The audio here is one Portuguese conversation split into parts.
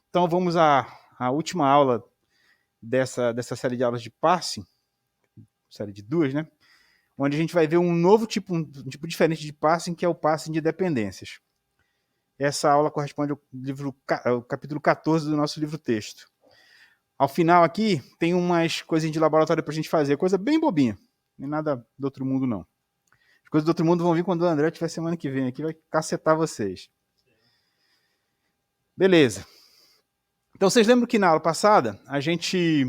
Então vamos à última aula dessa série de aulas de parsing, série de 2, né? Onde a gente vai ver um tipo diferente de parsing, que é o parsing de dependências. Essa aula corresponde ao capítulo 14 do nosso livro-texto. Ao final aqui, tem umas coisinhas de laboratório para a gente fazer, coisa bem bobinha, nem nada do outro mundo, não. As coisas do outro mundo vão vir quando o André estiver semana que vem aqui, vai cacetar vocês. Beleza. Então, vocês lembram que na aula passada a gente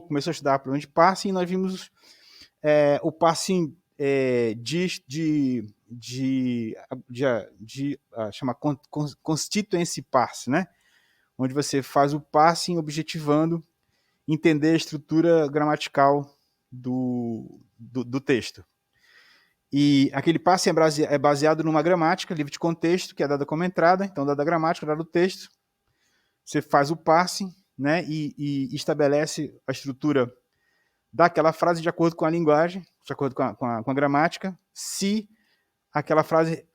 começou a estudar problema de parsing e nós vimos o parsing chama constituency parsing, né? Onde você faz o parsing objetivando entender a estrutura gramatical do texto. E aquele parsing é baseado numa gramática, livre de contexto, que é dada como entrada, então dada a gramática, dado o texto, você faz o parsing, né, e estabelece a estrutura daquela frase de acordo com a linguagem, de acordo com a gramática, se aquela frase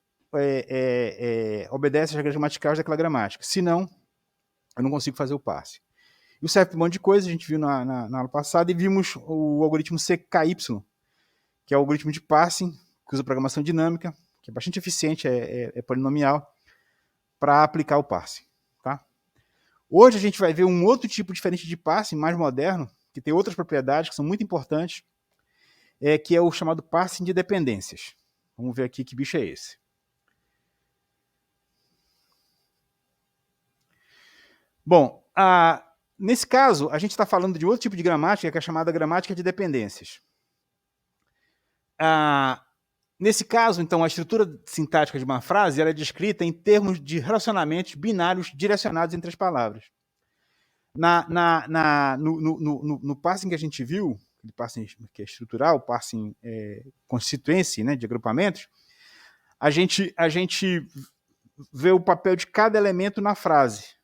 obedece às regras gramaticais daquela gramática. Se não, eu não consigo fazer o parsing. Isso serve para um monte de coisa, a gente viu na aula passada, e vimos o algoritmo CKY, que é o algoritmo de parsing, que usa programação dinâmica, que é bastante eficiente, é polinomial, para aplicar o parsing. Tá? Hoje a gente vai ver um outro tipo diferente de parsing, mais moderno, que tem outras propriedades que são muito importantes, que é o chamado parsing de dependências. Vamos ver aqui que bicho é esse. Bom, nesse caso, a gente está falando de outro tipo de gramática, que é a chamada gramática de dependências. Nesse caso, então, a estrutura sintática de uma frase ela é descrita em termos de relacionamentos binários direcionados entre as palavras. No parsing que a gente viu, o parsing que é estrutural, o parsing constituency, né, de agrupamentos, a gente vê o papel de cada elemento na frase.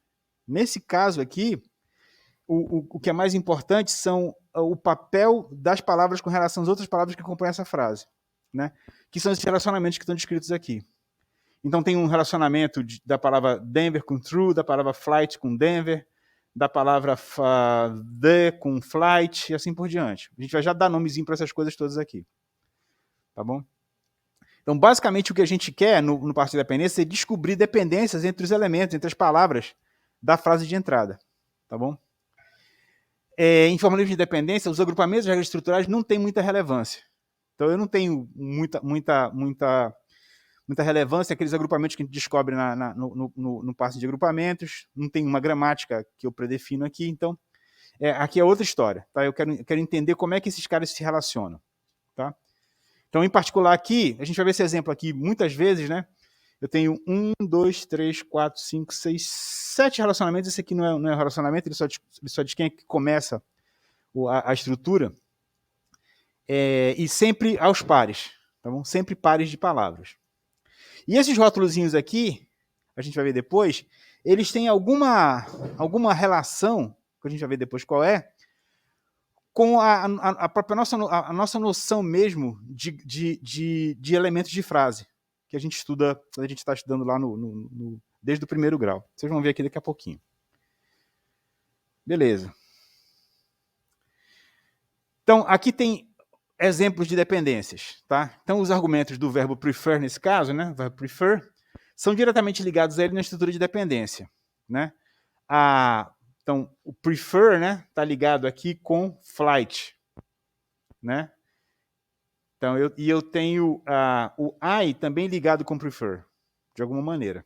Nesse caso aqui, o que é mais importante são o papel das palavras com relação às outras palavras que compõem essa frase, né? Que são esses relacionamentos que estão descritos aqui. Então tem um relacionamento da palavra Denver com true, da palavra flight com Denver, da palavra the com flight, e assim por diante. A gente vai já dar nomezinho para essas coisas todas aqui. Tá bom? Então, basicamente, o que a gente quer no parsing de dependência é descobrir dependências entre os elementos, entre as palavras da frase de entrada. Tá bom? Em formalismo de dependência, os agrupamentos de regras estruturais não têm muita relevância. Então, eu não tenho muita relevância aqueles agrupamentos que a gente descobre no parsing de agrupamentos. Não tem uma gramática que eu predefino aqui. Então, aqui é outra história. Tá? Eu quero entender como é que esses caras se relacionam. Tá? Então, em particular aqui, a gente vai ver esse exemplo aqui muitas vezes, né? Eu tenho 1, 2, 3, 4, 5, 6, 7 relacionamentos. Esse aqui não é um relacionamento, ele só diz quem é que começa a estrutura. E sempre aos pares. Tá bom? Sempre pares de palavras. E esses rótulozinhos aqui, a gente vai ver depois, eles têm alguma relação, que a gente vai ver depois qual é, com a própria nossa noção mesmo de elementos de frase, que a gente estuda, a gente está estudando lá desde o primeiro grau. Vocês vão ver aqui daqui a pouquinho. Beleza. Então, aqui tem exemplos de dependências. Tá? Então, os argumentos do verbo prefer, nesse caso, né, o verbo prefer, são diretamente ligados a ele na estrutura de dependência. Né? Então, o prefer, né, está ligado aqui com flight. Né? Então, eu tenho o I também ligado com prefer, de alguma maneira.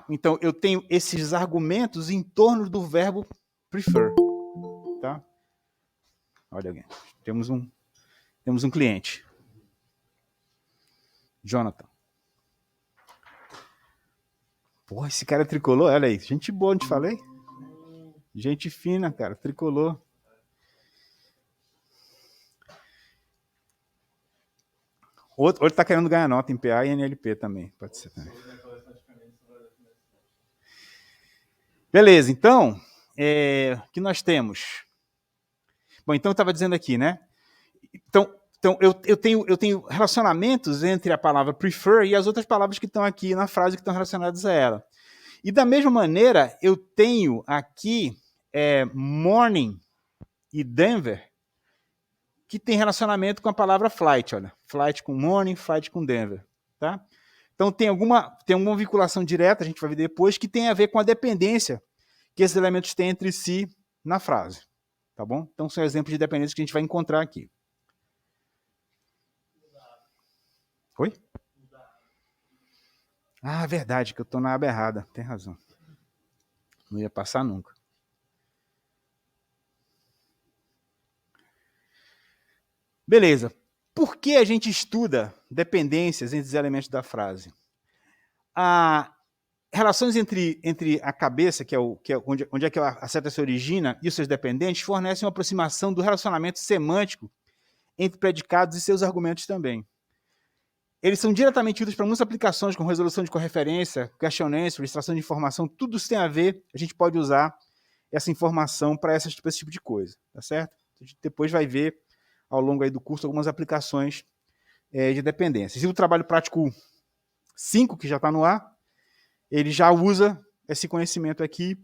Então, eu tenho esses argumentos em torno do verbo prefer. Tá? Olha, temos um cliente. Jonathan. Porra, esse cara tricolor, olha aí. Gente boa, não te falei? Gente fina, cara, tricolor. Outro tá querendo ganhar nota em PA e NLP também, pode ser também. Beleza, então, o que nós temos? Bom, então eu estava dizendo aqui, né? Então eu tenho relacionamentos entre a palavra prefer e as outras palavras que estão aqui na frase que estão relacionadas a ela. E da mesma maneira, eu tenho aqui morning e Denver, que tem relacionamento com a palavra flight, olha. Flight com morning, flight com Denver, tá? Então tem alguma vinculação direta, a gente vai ver depois, que tem a ver com a dependência que esses elementos têm entre si na frase, tá bom? Então são exemplos de dependência que a gente vai encontrar aqui. Oi? Ah, verdade, que eu estou na aba errada, tem razão. Não ia passar nunca. Beleza. Por que a gente estuda dependências entre os elementos da frase? Relações entre a cabeça, onde é que a seta se origina, e os seus dependentes, fornecem uma aproximação do relacionamento semântico entre predicados e seus argumentos também. Eles são diretamente úteis para muitas aplicações, como resolução de correferência, question answer, extração de informação, tudo isso tem a ver, a gente pode usar essa informação para esse tipo de coisa, tá certo? A gente depois vai ver, ao longo aí do curso, algumas aplicações de dependências. E o trabalho prático 5, que já está no ar, ele já usa esse conhecimento aqui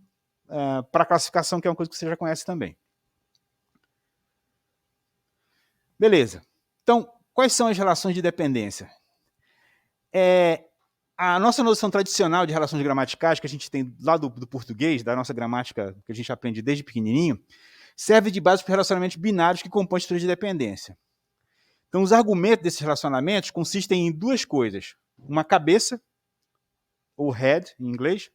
para classificação, que é uma coisa que você já conhece também. Beleza. Então, quais são as relações de dependência? A nossa noção tradicional de relações gramaticais, que a gente tem lá do português, da nossa gramática, que a gente aprende desde pequenininho, serve de base para relacionamentos binários que compõem estrutura de dependência. Então, os argumentos desses relacionamentos consistem em duas coisas. Uma cabeça, ou head, em inglês,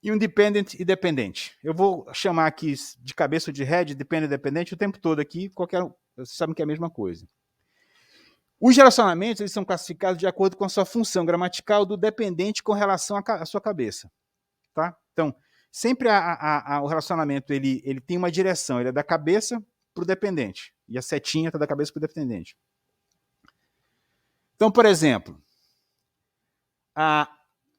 e um dependent e dependente. Eu vou chamar aqui de cabeça ou de head, dependent e dependente o tempo todo aqui, vocês sabem que é a mesma coisa. Os relacionamentos eles são classificados de acordo com a sua função gramatical do dependente com relação à sua cabeça. Tá? Então, sempre o relacionamento ele tem uma direção, ele é da cabeça para o dependente, e a setinha está da cabeça para o dependente. Então, por exemplo, a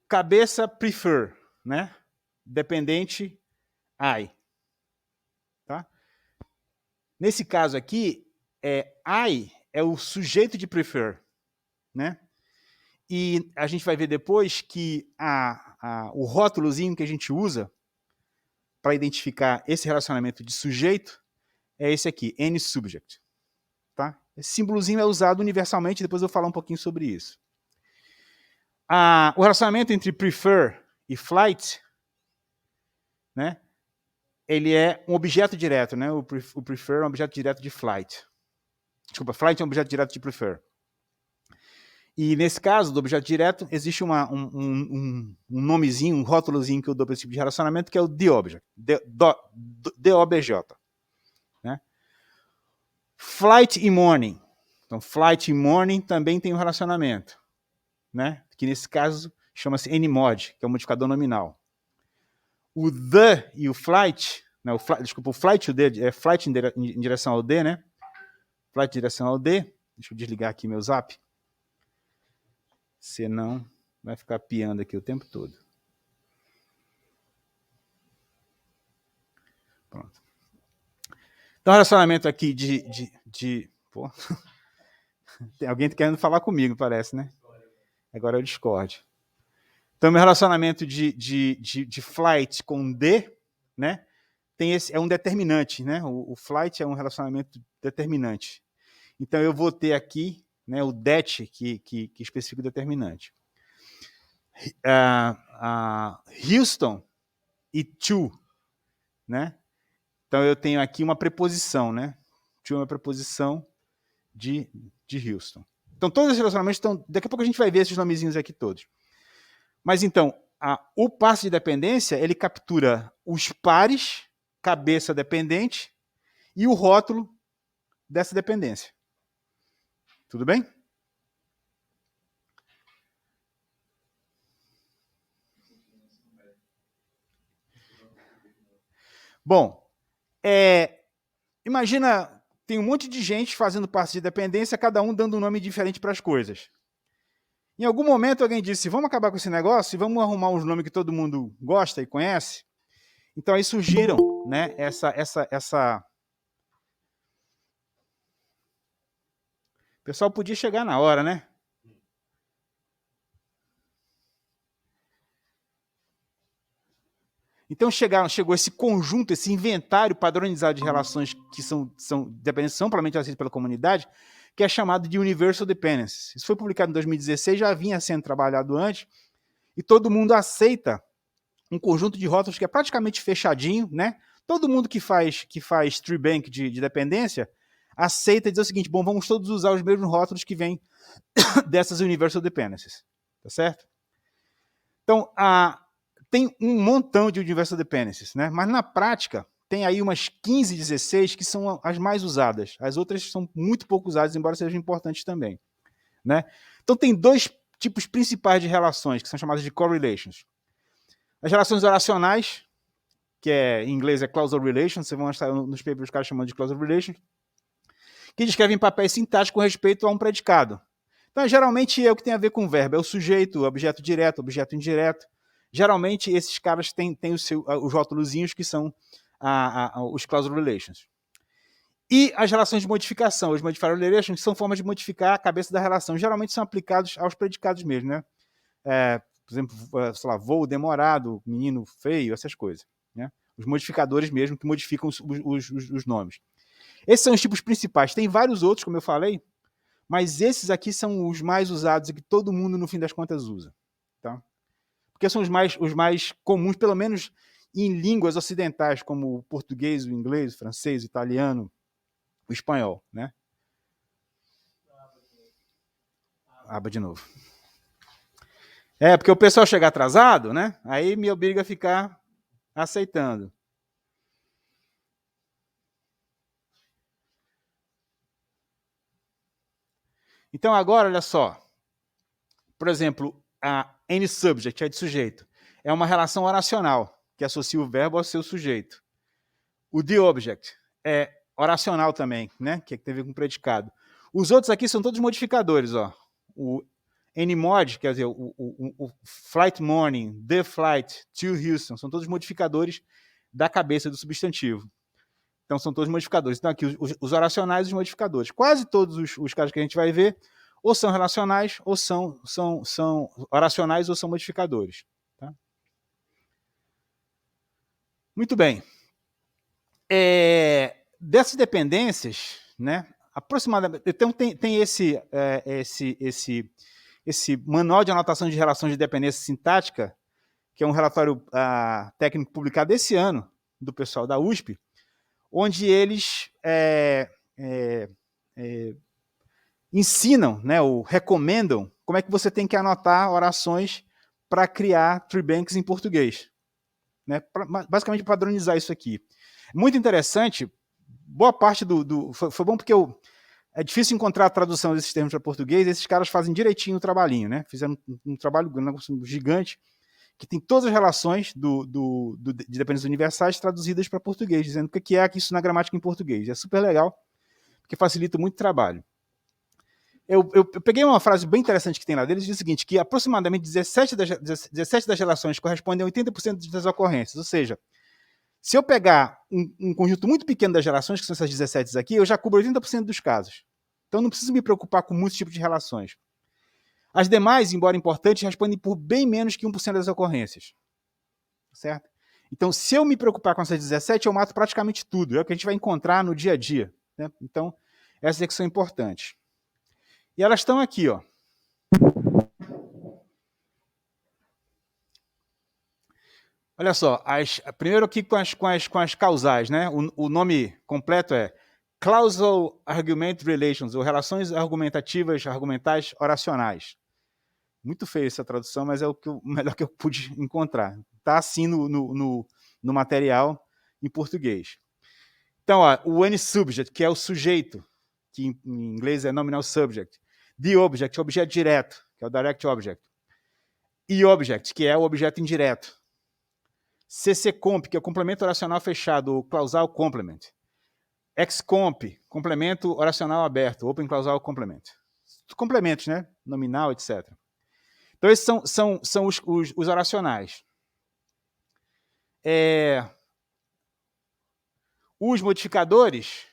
cabeça prefer, né? Dependente I. Tá? Nesse caso aqui, I é o sujeito de prefer, né? E a gente vai ver depois que o rótulozinho que a gente usa para identificar esse relacionamento de sujeito é esse aqui, N subject. Tá? Esse símbolozinho é usado universalmente, depois eu vou falar um pouquinho sobre isso. O relacionamento entre prefer e flight, né, ele é um objeto direto, né? O prefer é um objeto direto de flight. Desculpa, flight é um objeto direto de prefer. E nesse caso, do objeto direto, existe um nomezinho, um rótulozinho que eu dou para esse tipo de relacionamento, que é o DOBJ. DOBJ. Né? Flight e morning. Então, flight e morning também tem um relacionamento. Né? Que nesse caso chama-se NMOD, que é o modificador nominal. O the e o flight, né? O flight e o D, é flight em direção ao D, né? Flight em direção ao D. Deixa eu desligar aqui meu zap. Senão vai ficar piando aqui o tempo todo. Pronto. Então, relacionamento aqui pô. Tem alguém querendo falar comigo, parece, né? Agora é o Discord. Então, meu relacionamento de flight com D, né? É um determinante, né? O flight é um relacionamento determinante. Então, eu vou ter aqui, né, o det, que especifica o determinante. Houston e to, né? Então, eu tenho aqui uma preposição, né? To é uma preposição de Houston. Então, todos esses relacionamentos estão... Daqui a pouco a gente vai ver esses nomezinhos aqui todos. Mas, então, o passo de dependência, ele captura os pares, cabeça dependente, e o rótulo dessa dependência. Tudo bem? Bom, imagina, tem um monte de gente fazendo passe de dependência, cada um dando um nome diferente para as coisas. Em algum momento alguém disse, vamos acabar com esse negócio e vamos arrumar uns nomes que todo mundo gosta e conhece? Então aí surgiram, né, essa... O pessoal podia chegar na hora, né? Então chegou esse conjunto, esse inventário padronizado de relações que são dependentes, são amplamente aceitas pela comunidade, que é chamado de Universal Dependencies. Isso foi publicado em 2016, já vinha sendo trabalhado antes, e todo mundo aceita um conjunto de rótulos que é praticamente fechadinho, né? Todo mundo que faz tree bank de dependência aceita dizer o seguinte, bom, vamos todos usar os mesmos rótulos que vêm dessas Universal Dependencies, tá certo? Então, tem um montão de Universal Dependencies, né? Mas na prática, tem aí umas 15, 16 que são as mais usadas. As outras são muito pouco usadas, embora sejam importantes também, né? Então, tem dois tipos principais de relações, que são chamadas de correlations. As relações oracionais, que em inglês é causal relations, vocês vão achar nos papers os caras chamando de causal relations, que descrevem papéis sintáticos com respeito a um predicado. Então, geralmente é o que tem a ver com o verbo, é o sujeito, o objeto direto, o objeto indireto. Geralmente, esses caras têm os rótulozinhos que são os causal relations. E as relações de modificação, os modifier relations, são formas de modificar a cabeça da relação. Geralmente são aplicados aos predicados mesmo, né? Por exemplo, sei lá, voo demorado, menino feio, essas coisas, né? Os modificadores mesmo que modificam os nomes. Esses são os tipos principais. Tem vários outros, como eu falei, mas esses aqui são os mais usados e que todo mundo, no fim das contas, usa. Tá? Porque são os mais comuns, pelo menos em línguas ocidentais, como o português, o inglês, o francês, o italiano, o espanhol. Né? Aba de novo. Porque o pessoal chega atrasado, né? Aí me obriga a ficar aceitando. Então, agora, olha só. Por exemplo, a any subject, é de sujeito. É uma relação oracional, que associa o verbo ao seu sujeito. O the object é oracional também, né? Que tem a ver com predicado. Os outros aqui são todos modificadores, ó. O any mod, quer dizer, o flight morning, the flight, to Houston, são todos modificadores da cabeça do substantivo. Então, são todos modificadores. Então, aqui, os oracionais e os modificadores. Quase todos os casos que a gente vai ver ou são relacionais, ou são oracionais, ou são modificadores. Tá? Muito bem. Dessas dependências, né, aproximadamente... Então, tem esse manual de anotação de relações de dependência sintática, que é um relatório técnico publicado esse ano, do pessoal da USP, onde eles ensinam, né, ou recomendam como é que você tem que anotar orações para criar tree banks em português. Né, basicamente padronizar isso aqui. Muito interessante, boa parte foi bom porque é difícil encontrar a tradução desses termos para português, esses caras fazem direitinho o trabalhinho, né? Fizeram um trabalho gigante, que tem todas as relações de dependências universais traduzidas para português, dizendo o que é isso na gramática em português. É super legal, porque facilita muito o trabalho. Eu peguei uma frase bem interessante que tem lá deles, diz o seguinte, que aproximadamente 17 das relações correspondem a 80% das ocorrências, ou seja, se eu pegar um conjunto muito pequeno das relações, que são essas 17 aqui, eu já cubro 80% dos casos. Então não preciso me preocupar com muitos tipos de relações. As demais, embora importantes, respondem por bem menos que 1% das ocorrências. Certo? Então, se eu me preocupar com essas 17, eu mato praticamente tudo. É o que a gente vai encontrar no dia a dia. Né? Então, essas aqui são importantes. E elas estão aqui, ó. Olha só, primeiro aqui com as causais, né? O nome completo é Causal Argument Relations, ou Relações Argumentativas, Argumentais Oracionais. Muito feia essa tradução, mas é o melhor que eu pude encontrar. Está assim no material em português. Então, ó, o any subject, que é o sujeito, que em inglês é nominal subject. The object, objeto direto, que é o direct object. E object, que é o objeto indireto. CCComp, que é o complemento oracional fechado, o clausal complement. XComp, complemento oracional aberto, open clausal complement. Complementos, né? Nominal, etc. Então, esses são os oracionais. Os modificadores,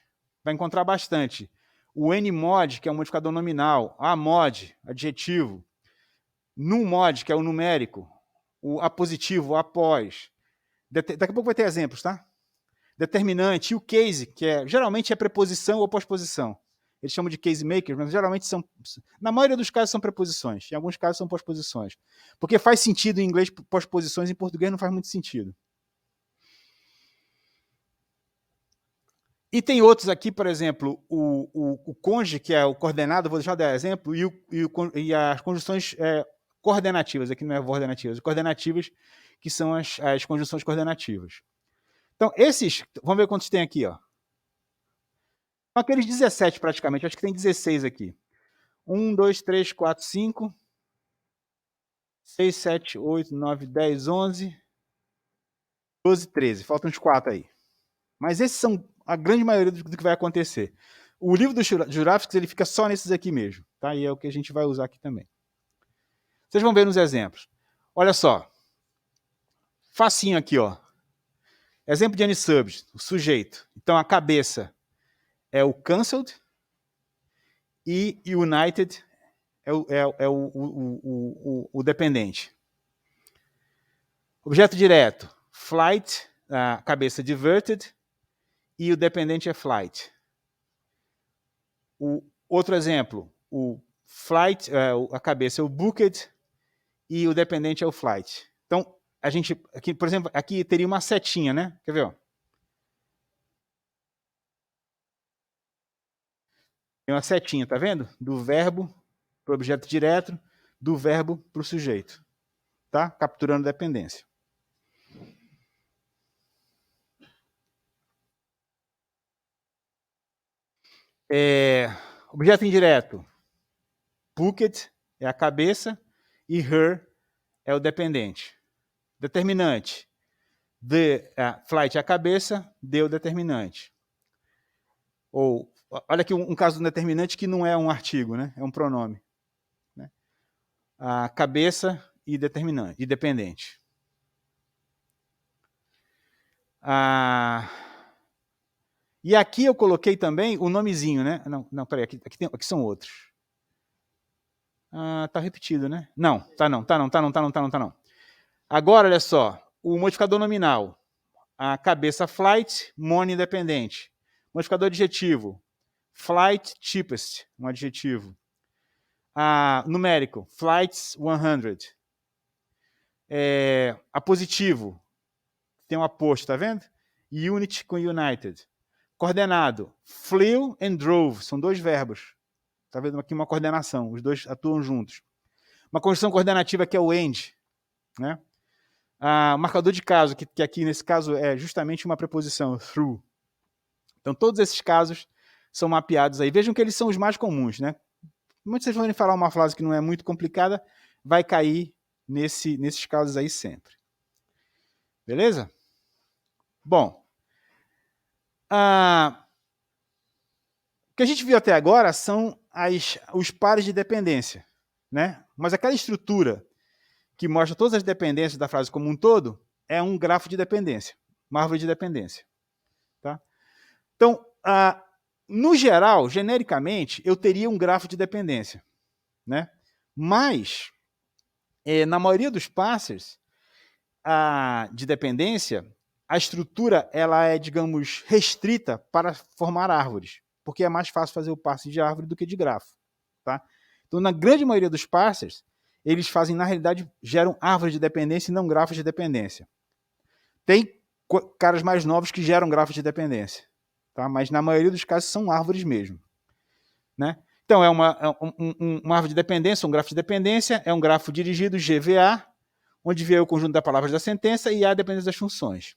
vai encontrar bastante. O NMod, que é um modificador nominal. AMod, adjetivo. NumMod, que é o numérico. O apositivo, o após. Daqui a pouco vai ter exemplos, tá? Determinante. E o case, que geralmente é preposição ou pós-posição. Eles chamam de case makers, mas geralmente são... Na maioria dos casos são preposições. Em alguns casos são pós-posições. Porque faz sentido em inglês pós-posições, em português não faz muito sentido. E tem outros aqui, por exemplo, o conge, que é o coordenado, vou deixar de dar exemplo, e as conjunções coordenativas, aqui não é coordenativas, coordenativas, que são as conjunções coordenativas. Então, esses, vamos ver quantos tem aqui, ó. São aqueles 17 praticamente, acho que tem 16 aqui. 1, 2, 3, 4, 5, 6, 7, 8, 9, 10, 11, 12, 13. Faltam uns 4 aí. Mas esses são a grande maioria do que vai acontecer. O livro dos Juráficos, ele fica só nesses aqui mesmo, tá? E é o que a gente vai usar aqui também. Vocês vão ver nos exemplos. Olha só. Facinho aqui, ó. Exemplo de unsubject, o sujeito. Então, a cabeça é o cancelled e united é o dependente. Objeto direto, flight, a cabeça diverted, e o dependente é flight. O outro exemplo, o flight, a cabeça é o booked e o dependente é o flight. Então, a gente, aqui, por exemplo, aqui teria uma setinha, né? Quer ver? Ó? Tem uma setinha, tá vendo? Do verbo para o objeto direto, do verbo para o sujeito. Tá? Capturando dependência. Objeto indireto. Booked é a cabeça e her é o dependente. Determinante. Flight é a cabeça, the o determinante. Ou, olha aqui um caso do determinante que não é um artigo, né? É um pronome. Né? A cabeça e determinante, e dependente. E aqui eu coloquei também o nomezinho, né? Não, peraí, aqui são outros. Tá repetido, né? Não. Agora, olha só, o modificador nominal, a cabeça flight, money independente. Modificador adjetivo, flight cheapest, um adjetivo. Numérico, flights 100. Apositivo, tem um aposto, tá vendo? Unit com united. Coordenado, flew and drove, são dois verbos. Tá vendo aqui uma coordenação, os dois atuam juntos. Uma conjunção coordenativa que é o and, né? Marcador de caso, que aqui nesse caso é justamente uma preposição, through. Então todos esses casos são mapeados aí. Vejam que eles são os mais comuns, né? Muitos vocês vão falar uma frase que não é muito complicada, vai cair nesses casos aí sempre. Beleza? Bom, o que a gente viu até agora são os pares de dependência, né? Mas aquela estrutura que mostra todas as dependências da frase como um todo é um grafo de dependência, uma árvore de dependência. Tá? Então, no geral, genericamente, eu teria um grafo de dependência. Né? Mas, na maioria dos parsers de dependência, a estrutura ela é, digamos, restrita para formar árvores, porque é mais fácil fazer o parser de árvore do que de grafo. Tá? Então, na grande maioria dos parsers, eles fazem, na realidade, geram árvores de dependência e não grafos de dependência. Tem caras mais novos que geram grafos de dependência, tá? Mas na maioria dos casos são árvores mesmo. Né? Então, é uma árvore de dependência, um grafo de dependência, é um grafo dirigido, GVA, onde vê o conjunto das palavras da sentença e a dependência das funções.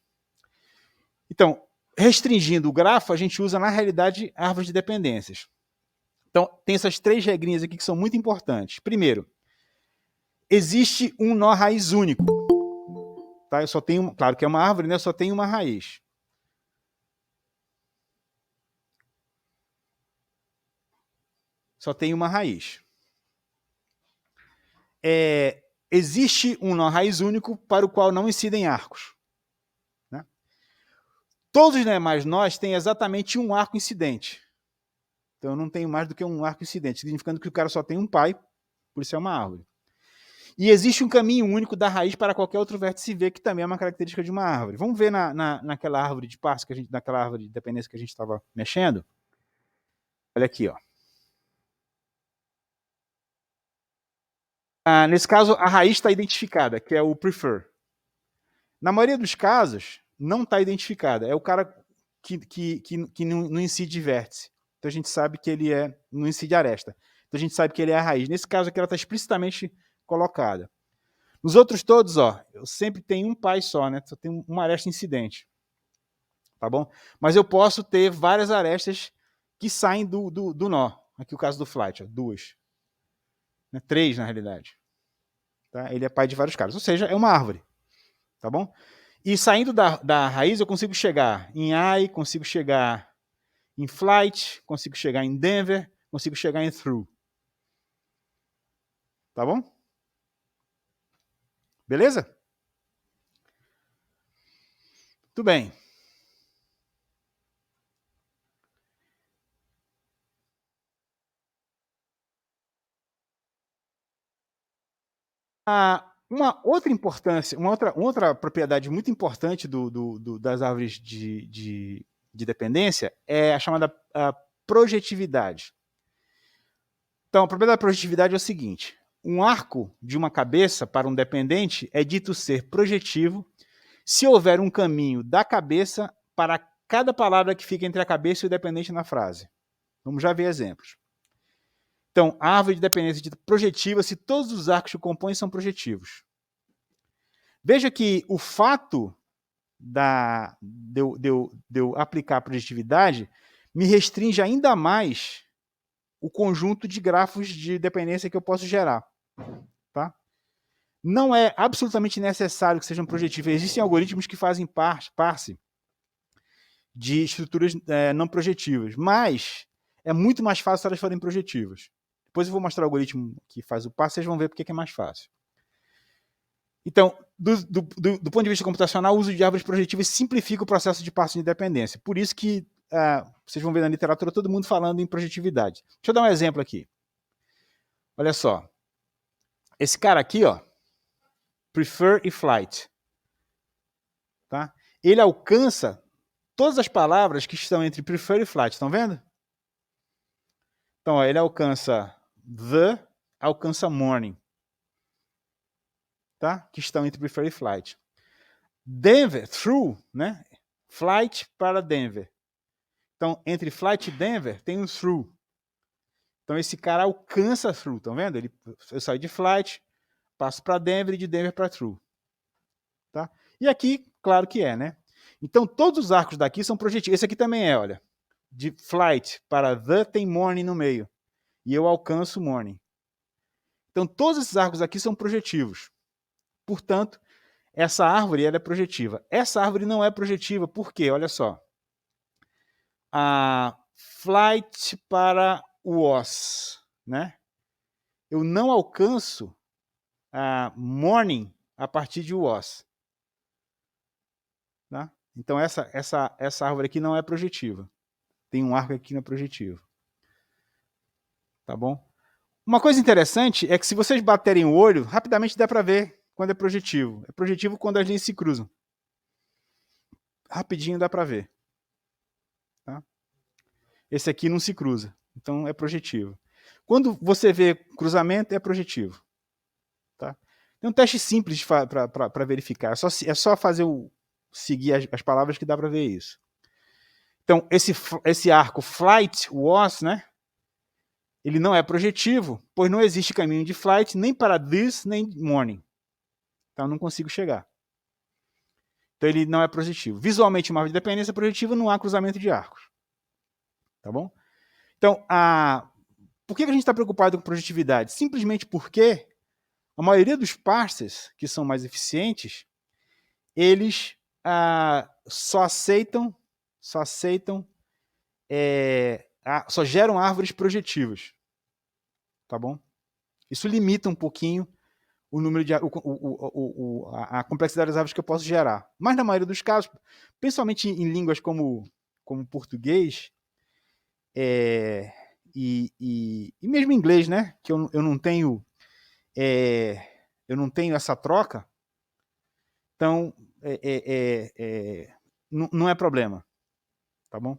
Então, restringindo o grafo, a gente usa, na realidade, árvores de dependências. Então, tem essas três regrinhas aqui que são muito importantes. Primeiro, existe um nó raiz único. Tá? Eu só tenho, claro que é uma árvore, né? Eu só tenho uma raiz. Só tenho uma raiz. Existe um nó raiz único para o qual não incidem arcos. Né? Todos os demais nós têm exatamente um arco incidente. Então eu não tenho mais do que um arco incidente, significando que o cara só tem um pai, por isso é uma árvore. E existe um caminho único da raiz para qualquer outro vértice V, que também é uma característica de uma árvore. Vamos ver naquela árvore de passo, naquela árvore de dependência que a gente estava mexendo? Olha aqui, ó. Nesse caso, a raiz está identificada, que é o prefer. Na maioria dos casos, não está identificada. É o cara que não incide vértice. Então a gente sabe que ele não incide aresta. Então a gente sabe que ele é a raiz. Nesse caso aqui, ela está explicitamente colocada. Nos outros todos, ó, eu sempre tenho um pai só, né? Só tenho uma aresta incidente. Tá bom? Mas eu posso ter várias arestas que saem do nó. Aqui o caso do flight, ó, 2. Né? 3, na realidade. Tá? Ele é pai de vários caras. Ou seja, é uma árvore. Tá bom? E saindo da raiz, eu consigo chegar em I, consigo chegar em flight, consigo chegar em Denver, consigo chegar em through. Tá bom? Beleza? Tudo bem. Uma outra importância, uma outra propriedade muito importante das árvores de dependência é a chamada projetividade. Então, a propriedade da projetividade é o seguinte: um arco de uma cabeça para um dependente é dito ser projetivo se houver um caminho da cabeça para cada palavra que fica entre a cabeça e o dependente na frase. Vamos já ver exemplos. Então, a árvore de dependência é dita projetiva se todos os arcos que compõem são projetivos. Veja que o fato de eu aplicar a projetividade me restringe ainda mais o conjunto de grafos de dependência que eu posso gerar. Tá? Não é absolutamente necessário que sejam projetivos. Existem algoritmos que fazem parse de estruturas não projetivas, mas é muito mais fácil se elas forem projetivas. Depois eu vou mostrar o algoritmo que faz o parse, vocês vão ver porque é mais fácil. Então, do ponto de vista computacional, o uso de árvores projetivas simplifica o processo de parse de dependência. Por isso que vocês vão ver na literatura todo mundo falando em projetividade. Deixa eu dar um exemplo aqui. Olha só. Esse cara aqui, ó, prefer e flight. Tá? Ele alcança todas as palavras que estão entre prefer e flight. Estão vendo? Então, ó, ele alcança the, alcança morning. Tá? Que estão entre prefer e flight. Denver, through, né? Flight para Denver. Então, entre flight e Denver, tem um through. Então, esse cara alcança through, estão vendo? Eu saio de flight, passo para Denver e de Denver para through. Tá? E aqui, claro que é, né? Então, todos os arcos daqui são projetivos. Esse aqui também é, olha. De flight para the tem morning no meio. E eu alcanço morning. Então, todos esses arcos aqui são projetivos. Portanto, essa árvore ela é projetiva. Essa árvore não é projetiva, por quê? Olha só. A flight para was, né? Eu não alcanço a morning a partir de was. Tá? Então, essa árvore aqui não é projetiva. Tem um arco aqui que não é projetivo. Tá bom? Uma coisa interessante é que se vocês baterem o olho, rapidamente dá para ver quando é projetivo. É projetivo quando as linhas se cruzam. Rapidinho dá para ver. Tá? Esse aqui não se cruza, então é projetivo. Quando você vê cruzamento, é projetivo. Tá? Tem um teste simples para verificar. É só fazer seguir as palavras que dá para ver isso. Então, esse arco flight was, né? Ele não é projetivo, pois não existe caminho de flight nem para this, nem morning. Então, eu não consigo chegar. Então, ele não é projetivo. Visualmente, uma árvore de dependência projetiva, não há cruzamento de arcos. Tá bom? Então, por que a gente está preocupado com projetividade? Simplesmente porque a maioria dos parsers, que são mais eficientes, eles só geram árvores projetivas, tá bom? Isso limita um pouquinho o número de a complexidade das árvores que eu posso gerar. Mas na maioria dos casos, principalmente em línguas como português e mesmo inglês, né? Que eu não tenho essa troca, então não é problema, tá bom?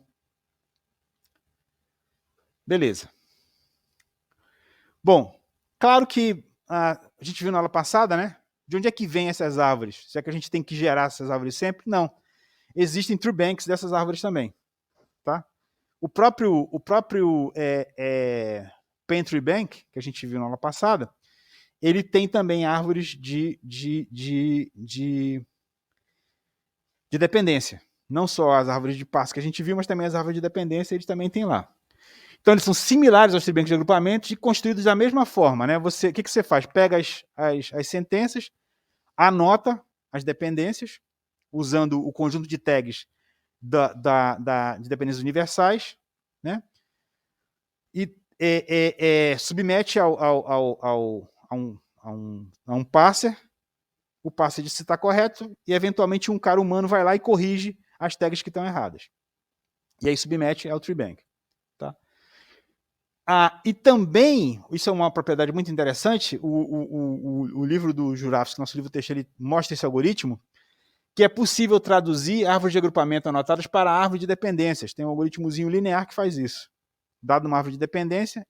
Beleza. Bom, claro que a gente viu na aula passada, né? De onde é que vêm essas árvores? Será que a gente tem que gerar essas árvores sempre? Não. Existem tree banks dessas árvores também, tá? O próprio Pine Tree Bank, que a gente viu na aula passada, ele tem também árvores de dependência. Não só as árvores de passo que a gente viu, mas também as árvores de dependência, eles também têm lá. Então, eles são similares aos tree banks de agrupamentos e construídos da mesma forma, né? O que você faz? Pega as sentenças, anota as dependências, usando o conjunto de tags de dependências universais, né? E submete a um parser, o parser diz se está correto, e eventualmente um cara humano vai lá e corrige as tags que estão erradas. E aí submete ao tree bank. Tá? E também, isso é uma propriedade muito interessante, o livro do Jurafsky, nosso livro texto, ele mostra esse algoritmo, que é possível traduzir árvores de agrupamento anotadas para árvore de dependências. Tem um algoritmozinho linear que faz isso. Dado uma árvore de dependência,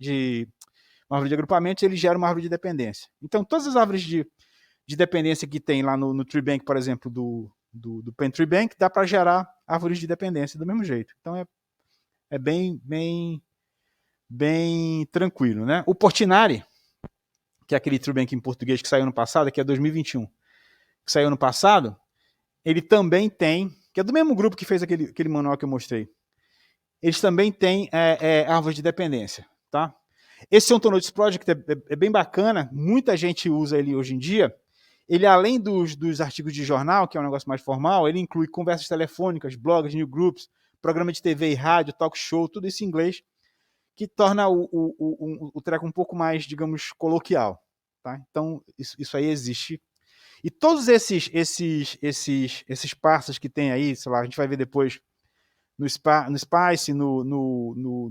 uma árvore de agrupamento, ele gera uma árvore de dependência. Então, todas as árvores de dependência que tem lá no tree bank, por exemplo, do Pine Tree Bank, dá para gerar árvores de dependência do mesmo jeito. Então, é bem tranquilo, né? O Portinari, que é aquele tree bank em português que saiu no passado, que é 2021, que saiu no passado, ele também tem, que é do mesmo grupo que fez aquele manual que eu mostrei, eles também têm árvores de dependência, tá? Esse Ontonodes Project é bem bacana, muita gente usa ele hoje em dia. Ele, além dos artigos de jornal, que é um negócio mais formal, ele inclui conversas telefônicas, blogs, newsgroups, programa de TV e rádio, talk show, tudo isso em inglês, que torna o treco um pouco mais, digamos, coloquial. Tá? Então, isso aí existe. E todos esses parsers que tem aí, sei lá, a gente vai ver depois no Spice, no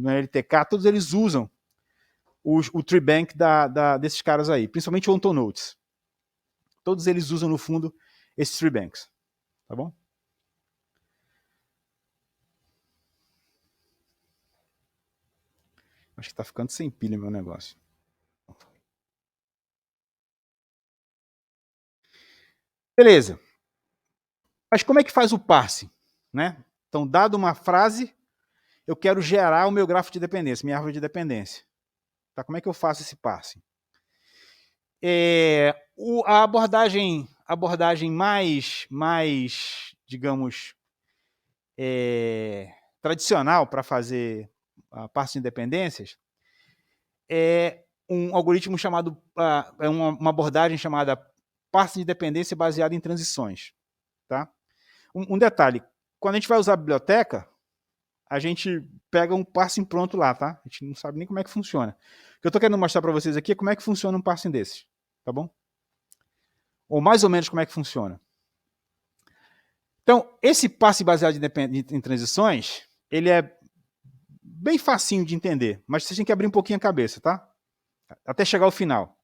LTK, todos eles usam o tree bank desses caras aí, principalmente o Ontonodes. Todos eles usam, no fundo, esses tree banks. Tá bom? Acho que tá ficando sem pilha meu negócio. Beleza. Mas como é que faz o parsing? Né? Então, dado uma frase, eu quero gerar o meu grafo de dependência, minha árvore de dependência. Tá? Como é que eu faço esse parsing? A abordagem mais digamos, tradicional para fazer a parsing de dependências é um algoritmo chamado, uma abordagem chamada parsing de dependência baseada em transições. Tá? Um detalhe, quando a gente vai usar a biblioteca, a gente pega um parsing pronto lá, tá? A gente não sabe nem como é que funciona. O que eu estou querendo mostrar para vocês aqui é como é que funciona um parsing desses, tá bom? Ou mais ou menos como é que funciona. Então, esse parsing baseado em transições, ele é bem facinho de entender, mas vocês têm que abrir um pouquinho a cabeça, tá? Até chegar ao final.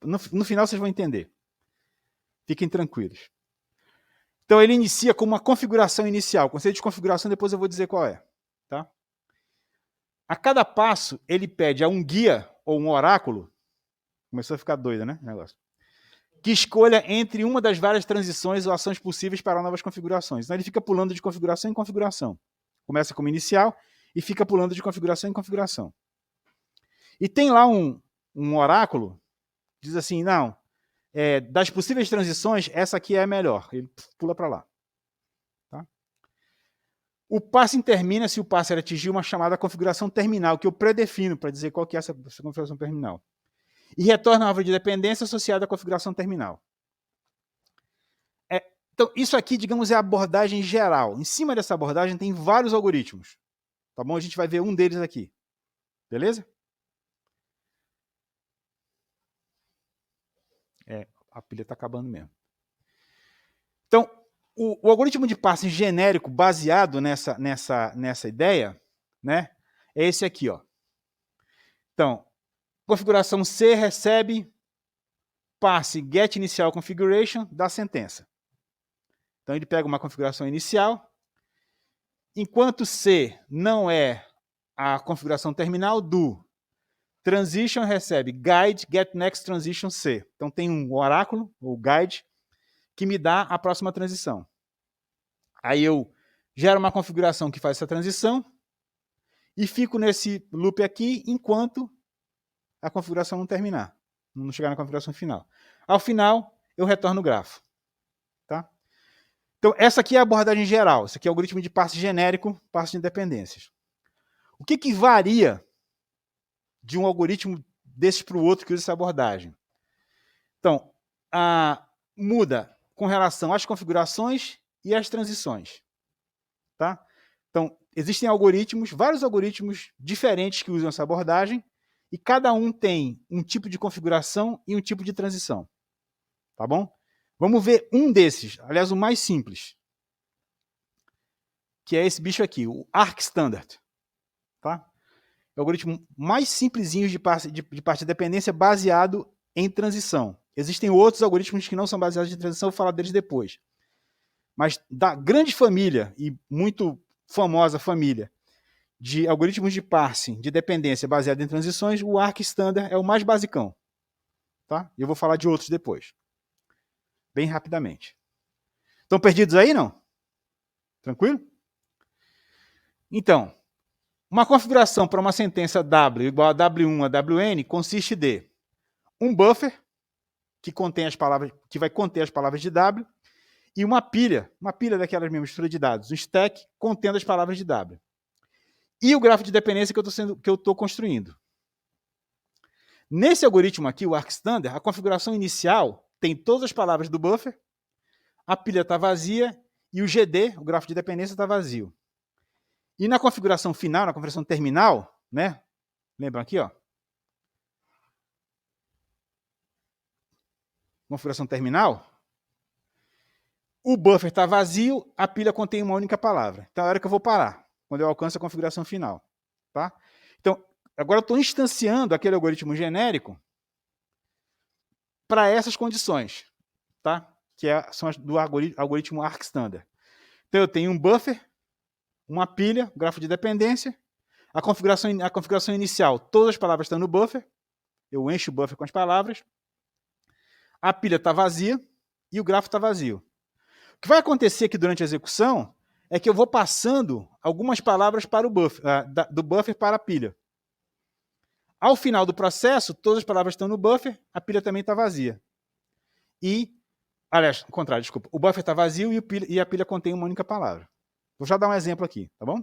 No final vocês vão entender. Fiquem tranquilos. Então, ele inicia com uma configuração inicial. O conceito de configuração, depois eu vou dizer qual é. Tá? A cada passo, ele pede a um guia ou um oráculo, começou a ficar doido, né? Negócio, que escolha entre uma das várias transições ou ações possíveis para novas configurações. Então, ele fica pulando de configuração em configuração. Começa como inicial e fica pulando de configuração em configuração. E tem lá um oráculo que diz assim, não, das possíveis transições, essa aqui é a melhor. Ele pula para lá. Tá? O parsing termina se o parser atingir uma chamada configuração terminal, que eu predefino para dizer qual que é essa configuração terminal. E retorna a árvore de dependência associada à configuração terminal. Então, isso aqui, digamos, é a abordagem geral. Em cima dessa abordagem tem vários algoritmos. Tá bom? A gente vai ver um deles aqui. Beleza? A pilha está acabando mesmo. Então, o algoritmo de parsing genérico baseado nessa ideia, né, é esse aqui. Ó. Então, configuração C recebe passe get inicial configuration da sentença. Então, ele pega uma configuração inicial. Enquanto C não é a configuração terminal, do transition recebe guide get next transition C. Então, tem um oráculo, ou guide, que me dá a próxima transição. Aí eu gero uma configuração que faz essa transição e fico nesse loop aqui enquanto a configuração não terminar, não chegar na configuração final. Ao final, eu retorno o grafo. Tá? Então, essa aqui é a abordagem geral. Esse aqui é o algoritmo de passe genérico, passe de independências. O que varia de um algoritmo desse para o outro que usa essa abordagem? Então, muda com relação às configurações e às transições. Tá? Então, existem algoritmos, vários algoritmos diferentes que usam essa abordagem, e cada um tem um tipo de configuração e um tipo de transição. Tá bom? Vamos ver um desses, aliás, o mais simples, que é esse bicho aqui, o ArcStandard. Tá? É o algoritmo mais simplesinho de parte de dependência baseado em transição. Existem outros algoritmos que não são baseados em transição, eu vou falar deles depois. Mas da grande família, e muito famosa família, de algoritmos de parsing de dependência baseado em transições, o ArcStandard é o mais basicão. Tá? Eu vou falar de outros depois. Bem rapidamente. Estão perdidos aí, não? Tranquilo? Então, uma configuração para uma sentença W igual a W1 a WN consiste de um buffer, que contém as palavras, que vai conter as palavras de W, e uma pilha daquelas mesmas mistura de dados, um stack contendo as palavras de W. E o grafo de dependência que eu estou construindo. Nesse algoritmo aqui, o ArcStandard, a configuração inicial tem todas as palavras do buffer, a pilha está vazia e o GD, o grafo de dependência, está vazio. E na configuração final, na configuração terminal, né? Lembram aqui, ó? Configuração terminal, o buffer está vazio, a pilha contém uma única palavra. Então é a hora que eu vou parar, quando eu alcanço a configuração final. Tá? Então, agora eu estou instanciando aquele algoritmo genérico para essas condições, tá? Que são as do algoritmo ArcStandard. Então eu tenho um buffer, uma pilha, grafo de dependência, a configuração inicial, todas as palavras estão no buffer, eu encho o buffer com as palavras, a pilha está vazia e o grafo está vazio. O que vai acontecer aqui durante a execução é que eu vou passando algumas palavras para o buffer, do buffer para a pilha. Ao final do processo, todas as palavras estão no buffer, a pilha também está vazia. Aliás, ao contrário, desculpa. O buffer está vazio e a pilha contém uma única palavra. Vou já dar um exemplo aqui, tá bom?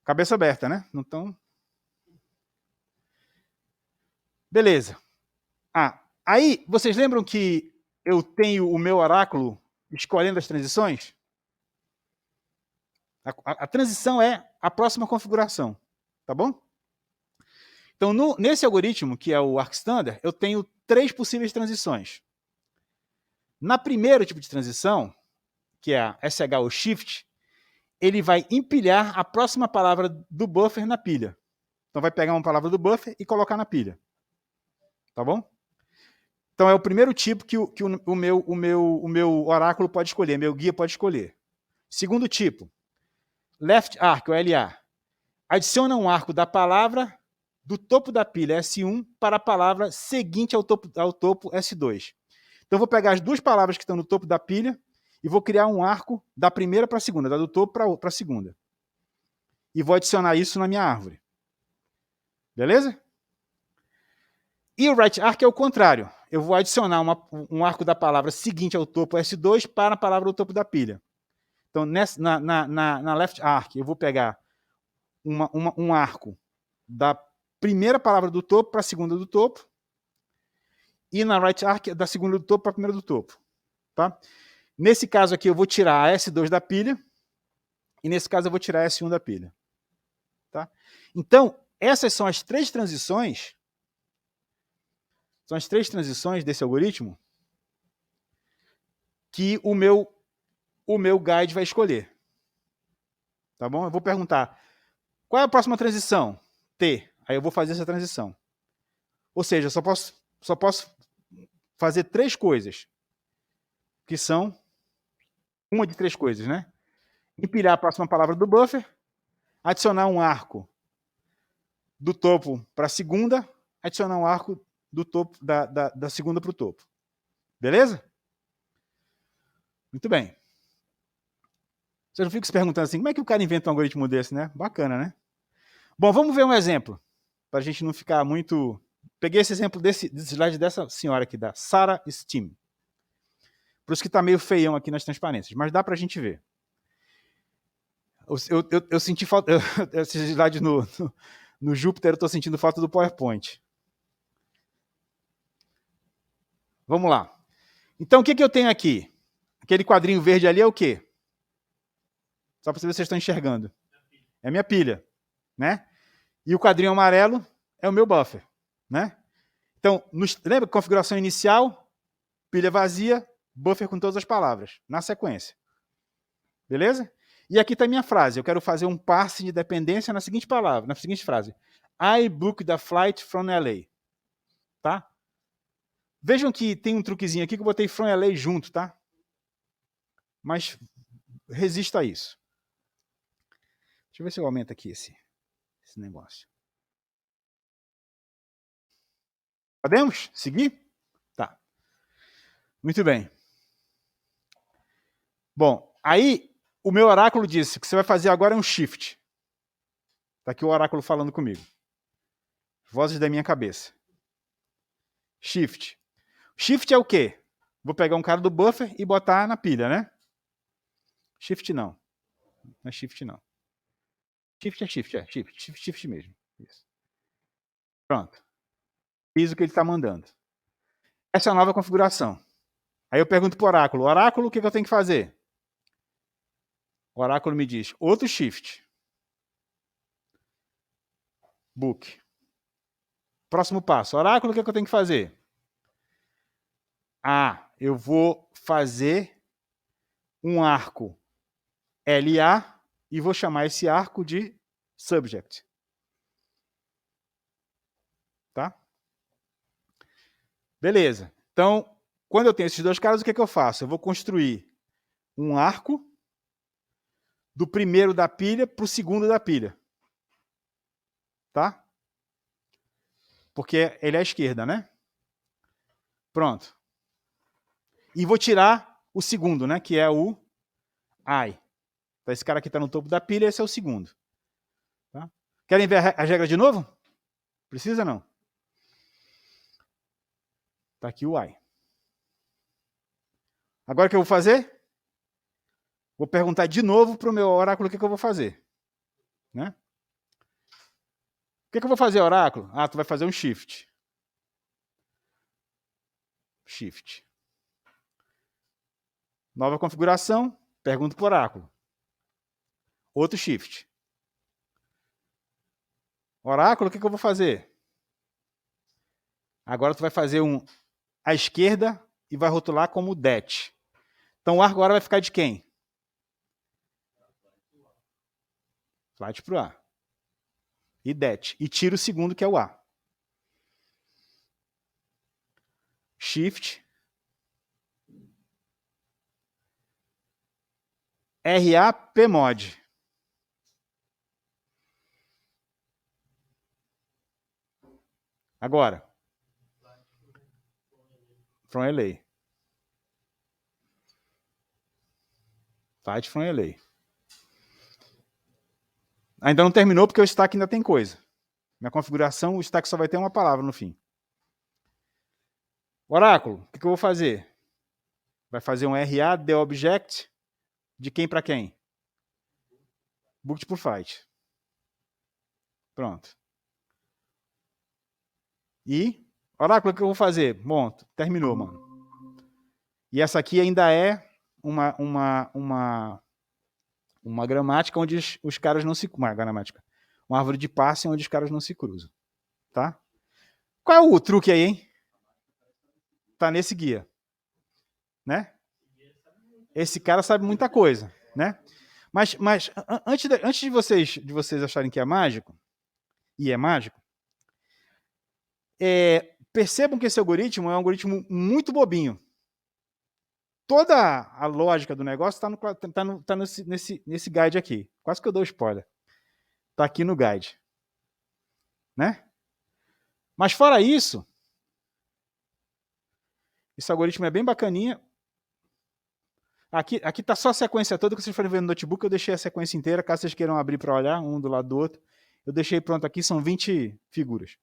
Cabeça aberta, né? Não tão... Beleza. Aí, vocês lembram que eu tenho o meu oráculo escolhendo as transições? A transição é a próxima configuração, tá bom? Então, nesse algoritmo, que é o ArcStandard, eu tenho 3 possíveis transições. Na primeiro tipo de transição, que é a SH ou Shift, ele vai empilhar a próxima palavra do buffer na pilha. Então, vai pegar uma palavra do buffer e colocar na pilha. Tá bom? Então, é o primeiro tipo que o meu oráculo pode escolher, meu guia pode escolher. Segundo tipo, left arc, ou LA. Adiciona um arco da palavra do topo da pilha S1 para a palavra seguinte ao topo S2. Então, eu vou pegar as duas palavras que estão no topo da pilha e vou criar um arco da primeira para a segunda, da do topo para a segunda. E vou adicionar isso na minha árvore. Beleza? E o right arc é o contrário. Eu vou adicionar um arco da palavra seguinte ao topo S2 para a palavra do topo da pilha. Então, na left arc, eu vou pegar um arco da primeira palavra do topo para a segunda do topo, e na right arc, da segunda do topo para a primeira do topo. Tá? Nesse caso aqui, eu vou tirar a S2 da pilha. E nesse caso, eu vou tirar a S1 da pilha. Tá? Então, essas são as três transições. São as três transições desse algoritmo que o meu guide vai escolher. Tá bom? Eu vou perguntar, qual é a próxima transição? T. Aí eu vou fazer essa transição. Ou seja, eu só posso fazer três coisas, que são uma de três coisas, né? Empilhar a próxima palavra do buffer, adicionar um arco do topo para a segunda, adicionar um arco do topo da segunda para o topo. Beleza? Muito bem. Vocês não ficam se perguntando assim, como é que o cara inventa um algoritmo desse, né? Bacana, né? Bom, vamos ver um exemplo, para a gente não ficar muito... Peguei esse exemplo desse slide dessa senhora aqui, da Sarah Steam. Por isso que está meio feião aqui nas transparências, mas dá para a gente ver. Eu senti falta... Esse slide no Jupyter, eu estou sentindo falta do PowerPoint. Vamos lá. Então, o que eu tenho aqui? Aquele quadrinho verde ali é o quê? Só para saber se vocês estão enxergando. É a minha pilha, né? E o quadrinho amarelo é o meu buffer, né? Então, lembra? Configuração inicial, pilha vazia, buffer com todas as palavras, na sequência. Beleza? E aqui está a minha frase. Eu quero fazer um parsing de dependência na seguinte palavra, na seguinte frase. I booked a flight from LA. Tá? Vejam que tem um truquezinho aqui que eu botei from LA junto, tá? Mas resisto a isso. Deixa eu ver se eu aumento aqui esse negócio. Podemos seguir? Tá. Muito bem. Bom, aí o meu oráculo disse que você vai fazer agora é um shift. Está aqui o oráculo falando comigo. Vozes da minha cabeça. Shift. Shift é o quê? Vou pegar um cara do buffer e botar na pilha, né? Shift não. Não é shift não. Shift é shift, é shift. Shift mesmo. Isso. Pronto. Fiz o que ele está mandando. Essa é a nova configuração. Aí eu pergunto para o oráculo. Oráculo, o que eu tenho que fazer? O oráculo me diz, outro shift. Book. Próximo passo. Oráculo, o que eu tenho que fazer? Ah, eu vou fazer um arco LA e vou chamar esse arco de subject. Tá? Beleza. Então, quando eu tenho esses dois caras, o que eu faço? Eu vou construir um arco do primeiro da pilha para o segundo da pilha. Tá? Porque ele é à esquerda, né? Pronto. E vou tirar o segundo, né? Que é o I. Então, esse cara aqui está no topo da pilha, esse é o segundo. Tá? Querem ver as regras de novo? Precisa não? Está aqui o I. Agora o que eu vou fazer? Vou perguntar de novo para o meu oráculo o que eu vou fazer. Né? O que eu vou fazer, oráculo? Ah, tu vai fazer um shift. Shift. Nova configuração, pergunto para o oráculo. Outro shift. Oráculo, o que eu vou fazer? Agora tu vai fazer um à esquerda e vai rotular como det. Então o arco agora vai ficar de quem? Flight para o A. E det. E tira o segundo, que é o A. Shift. RA Pmod. Agora. From LA. Flight from LA. Ainda não terminou porque o stack ainda tem coisa. Na configuração, o stack só vai ter uma palavra no fim. Oráculo, o que eu vou fazer? Vai fazer um RA de object de quem para quem? Booked por flight. Pronto. E, oráculo, o que eu vou fazer? Bom, terminou, mano. E essa aqui ainda é uma gramática onde os caras não se... Uma árvore de passe onde os caras não se cruzam. Tá? Qual é o truque aí, hein? Tá nesse guia. Né? Esse cara sabe muita coisa, né? Mas antes de vocês acharem que é mágico, e é mágico, percebam que esse algoritmo é um algoritmo muito bobinho. Toda a lógica do negócio está nesse guide aqui. Quase que eu dou spoiler. Está aqui no guide. Né? Mas fora isso, esse algoritmo é bem bacaninha. Aqui está só a sequência toda que vocês forem ver no notebook. Eu deixei a sequência inteira, caso vocês queiram abrir para olhar, um do lado do outro. Eu deixei pronto aqui, são 20 figuras.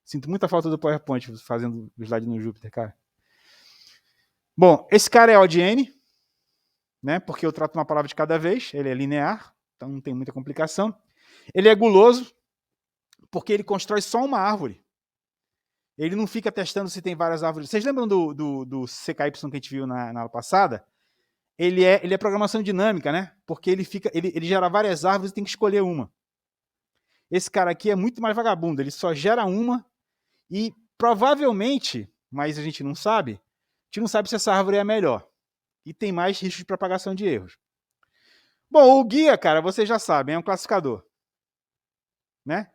Sinto muita falta do PowerPoint fazendo o slide no Jupyter, cara. Bom, esse cara é ODN, né? Porque eu trato uma palavra de cada vez. Ele é linear, então não tem muita complicação. Ele é guloso, porque ele constrói só uma árvore. Ele não fica testando se tem várias árvores. Vocês lembram do CKY que a gente viu na aula passada? Ele é programação dinâmica, né? Porque ele gera várias árvores e tem que escolher uma. Esse cara aqui é muito mais vagabundo. Ele só gera uma e provavelmente, mas a gente não sabe se essa árvore é a melhor. E tem mais risco de propagação de erros. Bom, o guia, cara, vocês já sabem, é um classificador. Né?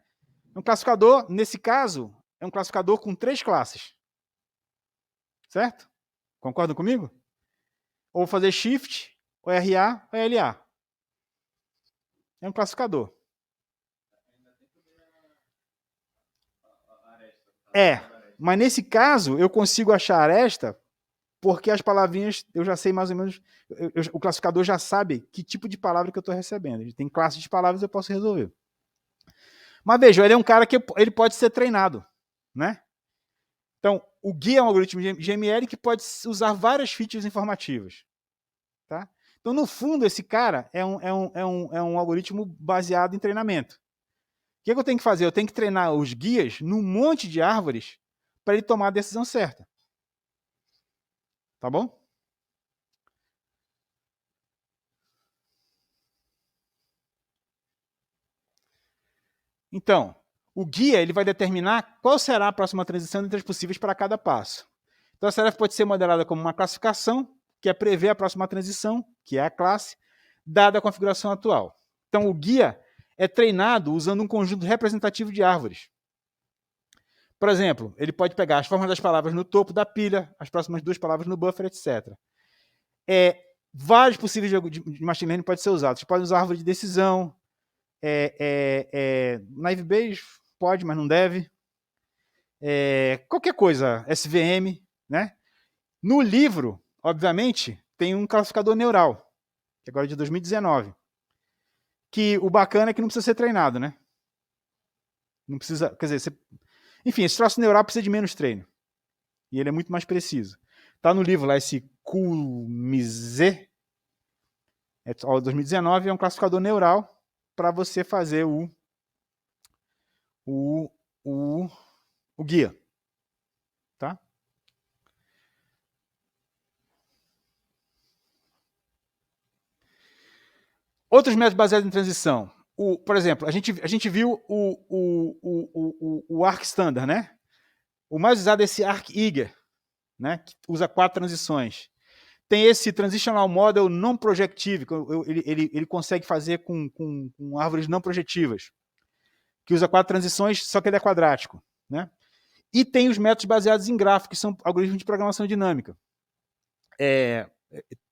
Um classificador, nesse caso, é um classificador com 3 classes. Certo? Concordam comigo? Ou fazer shift, ou RA, ou LA. É um classificador. Mas nesse caso, eu consigo achar aresta porque as palavrinhas, eu já sei mais ou menos, o classificador já sabe que tipo de palavra que eu estou recebendo. Ele tem classe de palavras, eu posso resolver. Mas veja, ele é um cara que ele pode ser treinado. Né? Então, o guia é um algoritmo de GML que pode usar várias features informativas. Tá? Então, no fundo, esse cara é um algoritmo baseado em treinamento. O que eu tenho que fazer? Eu tenho que treinar os guias num monte de árvores para ele tomar a decisão certa. Tá bom? Então, o guia ele vai determinar qual será a próxima transição entre as possíveis para cada passo. Então, a tarefa pode ser modelada como uma classificação, que é prever a próxima transição, que é a classe, dada a configuração atual. Então, o guia é treinado usando um conjunto representativo de árvores. Por exemplo, ele pode pegar as formas das palavras no topo da pilha, as próximas 2 palavras no buffer, etc. Vários possíveis de machine learning podem ser usados. Você pode usar árvore de decisão. Naive Bayes pode, mas não deve. Qualquer coisa, SVM. Né? No livro, obviamente, tem um classificador neural, que agora é de 2019. Que o bacana é que não precisa ser treinado, né? Não precisa, quer dizer, enfim, esse troço neural precisa de menos treino. E ele é muito mais preciso. Está no livro lá, esse QMZ, 2019, é um classificador neural para você fazer o guia. Tá? Outros métodos baseados em transição. Por exemplo, a gente viu o Arc Standard, né? O mais usado é esse Arc Eager, né? Que usa 4 transições. Tem esse Transitional Model Non-Projective, que ele consegue fazer com árvores não projetivas, que usa 4 transições, só que ele é quadrático. Né? E tem os métodos baseados em gráficos, que são algoritmos de programação dinâmica.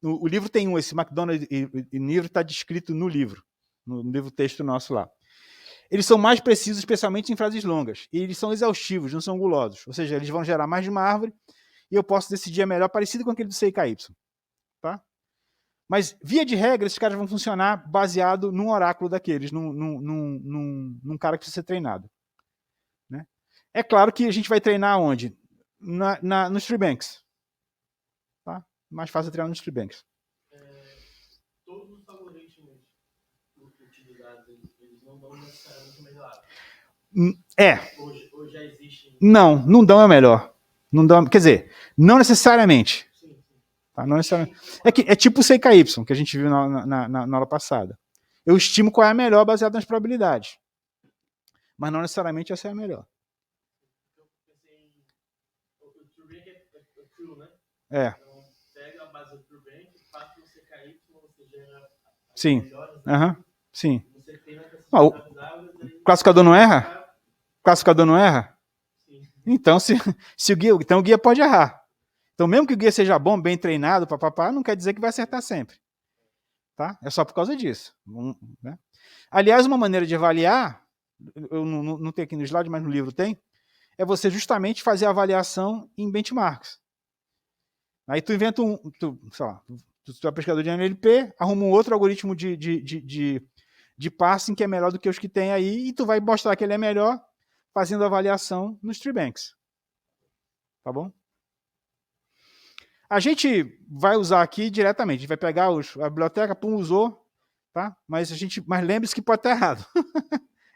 O livro tem esse McDonald e Niro está descrito no livro texto nosso lá. Eles são mais precisos, especialmente em frases longas. E eles são exaustivos, não são gulosos. Ou seja, eles vão gerar mais de uma árvore e eu posso decidir a melhor, parecido com aquele do CKY. Tá? Mas, via de regra, esses caras vão funcionar baseado num oráculo daqueles, num cara que precisa ser treinado. Né? É claro que a gente vai treinar onde? Nos treebanks. Tá? Mais fácil treinar nos treebanks. Todos os algoritmos utilizados, eles não dão necessariamente o melhor. Ou já existem? Não dão é melhor. Não dão, quer dizer, não necessariamente. Sim. Tá? Não necessariamente... é tipo o CKY, que a gente viu na aula passada. Eu estimo qual é a melhor baseado nas probabilidades. Mas não necessariamente essa é a melhor. Eu pensei, o TrueBank é true, né? É. Então, pega a base do TrueBank, passa no CKY, você gera Sim. melhores. Sim. Você tem essas O variáveis. classificador não erra? O classificador não erra? Sim. Então, se o guia, então o guia pode errar. Então, mesmo que o guia seja bom, bem treinado, papapá, não quer dizer que vai acertar sempre. Tá? É só por causa disso. Né? Aliás, uma maneira de avaliar, eu não tenho aqui no slide, mas no livro tem, é você justamente fazer a avaliação em benchmarks. Aí tu inventa sei lá, tu é pescador de NLP, arruma um outro algoritmo de parsing que é melhor do que os que tem aí, e tu vai mostrar que ele é melhor fazendo avaliação nos treebanks. Tá bom? A gente vai usar aqui diretamente, a gente vai pegar a biblioteca, pum, usou, tá? Mas lembre-se que pode estar errado.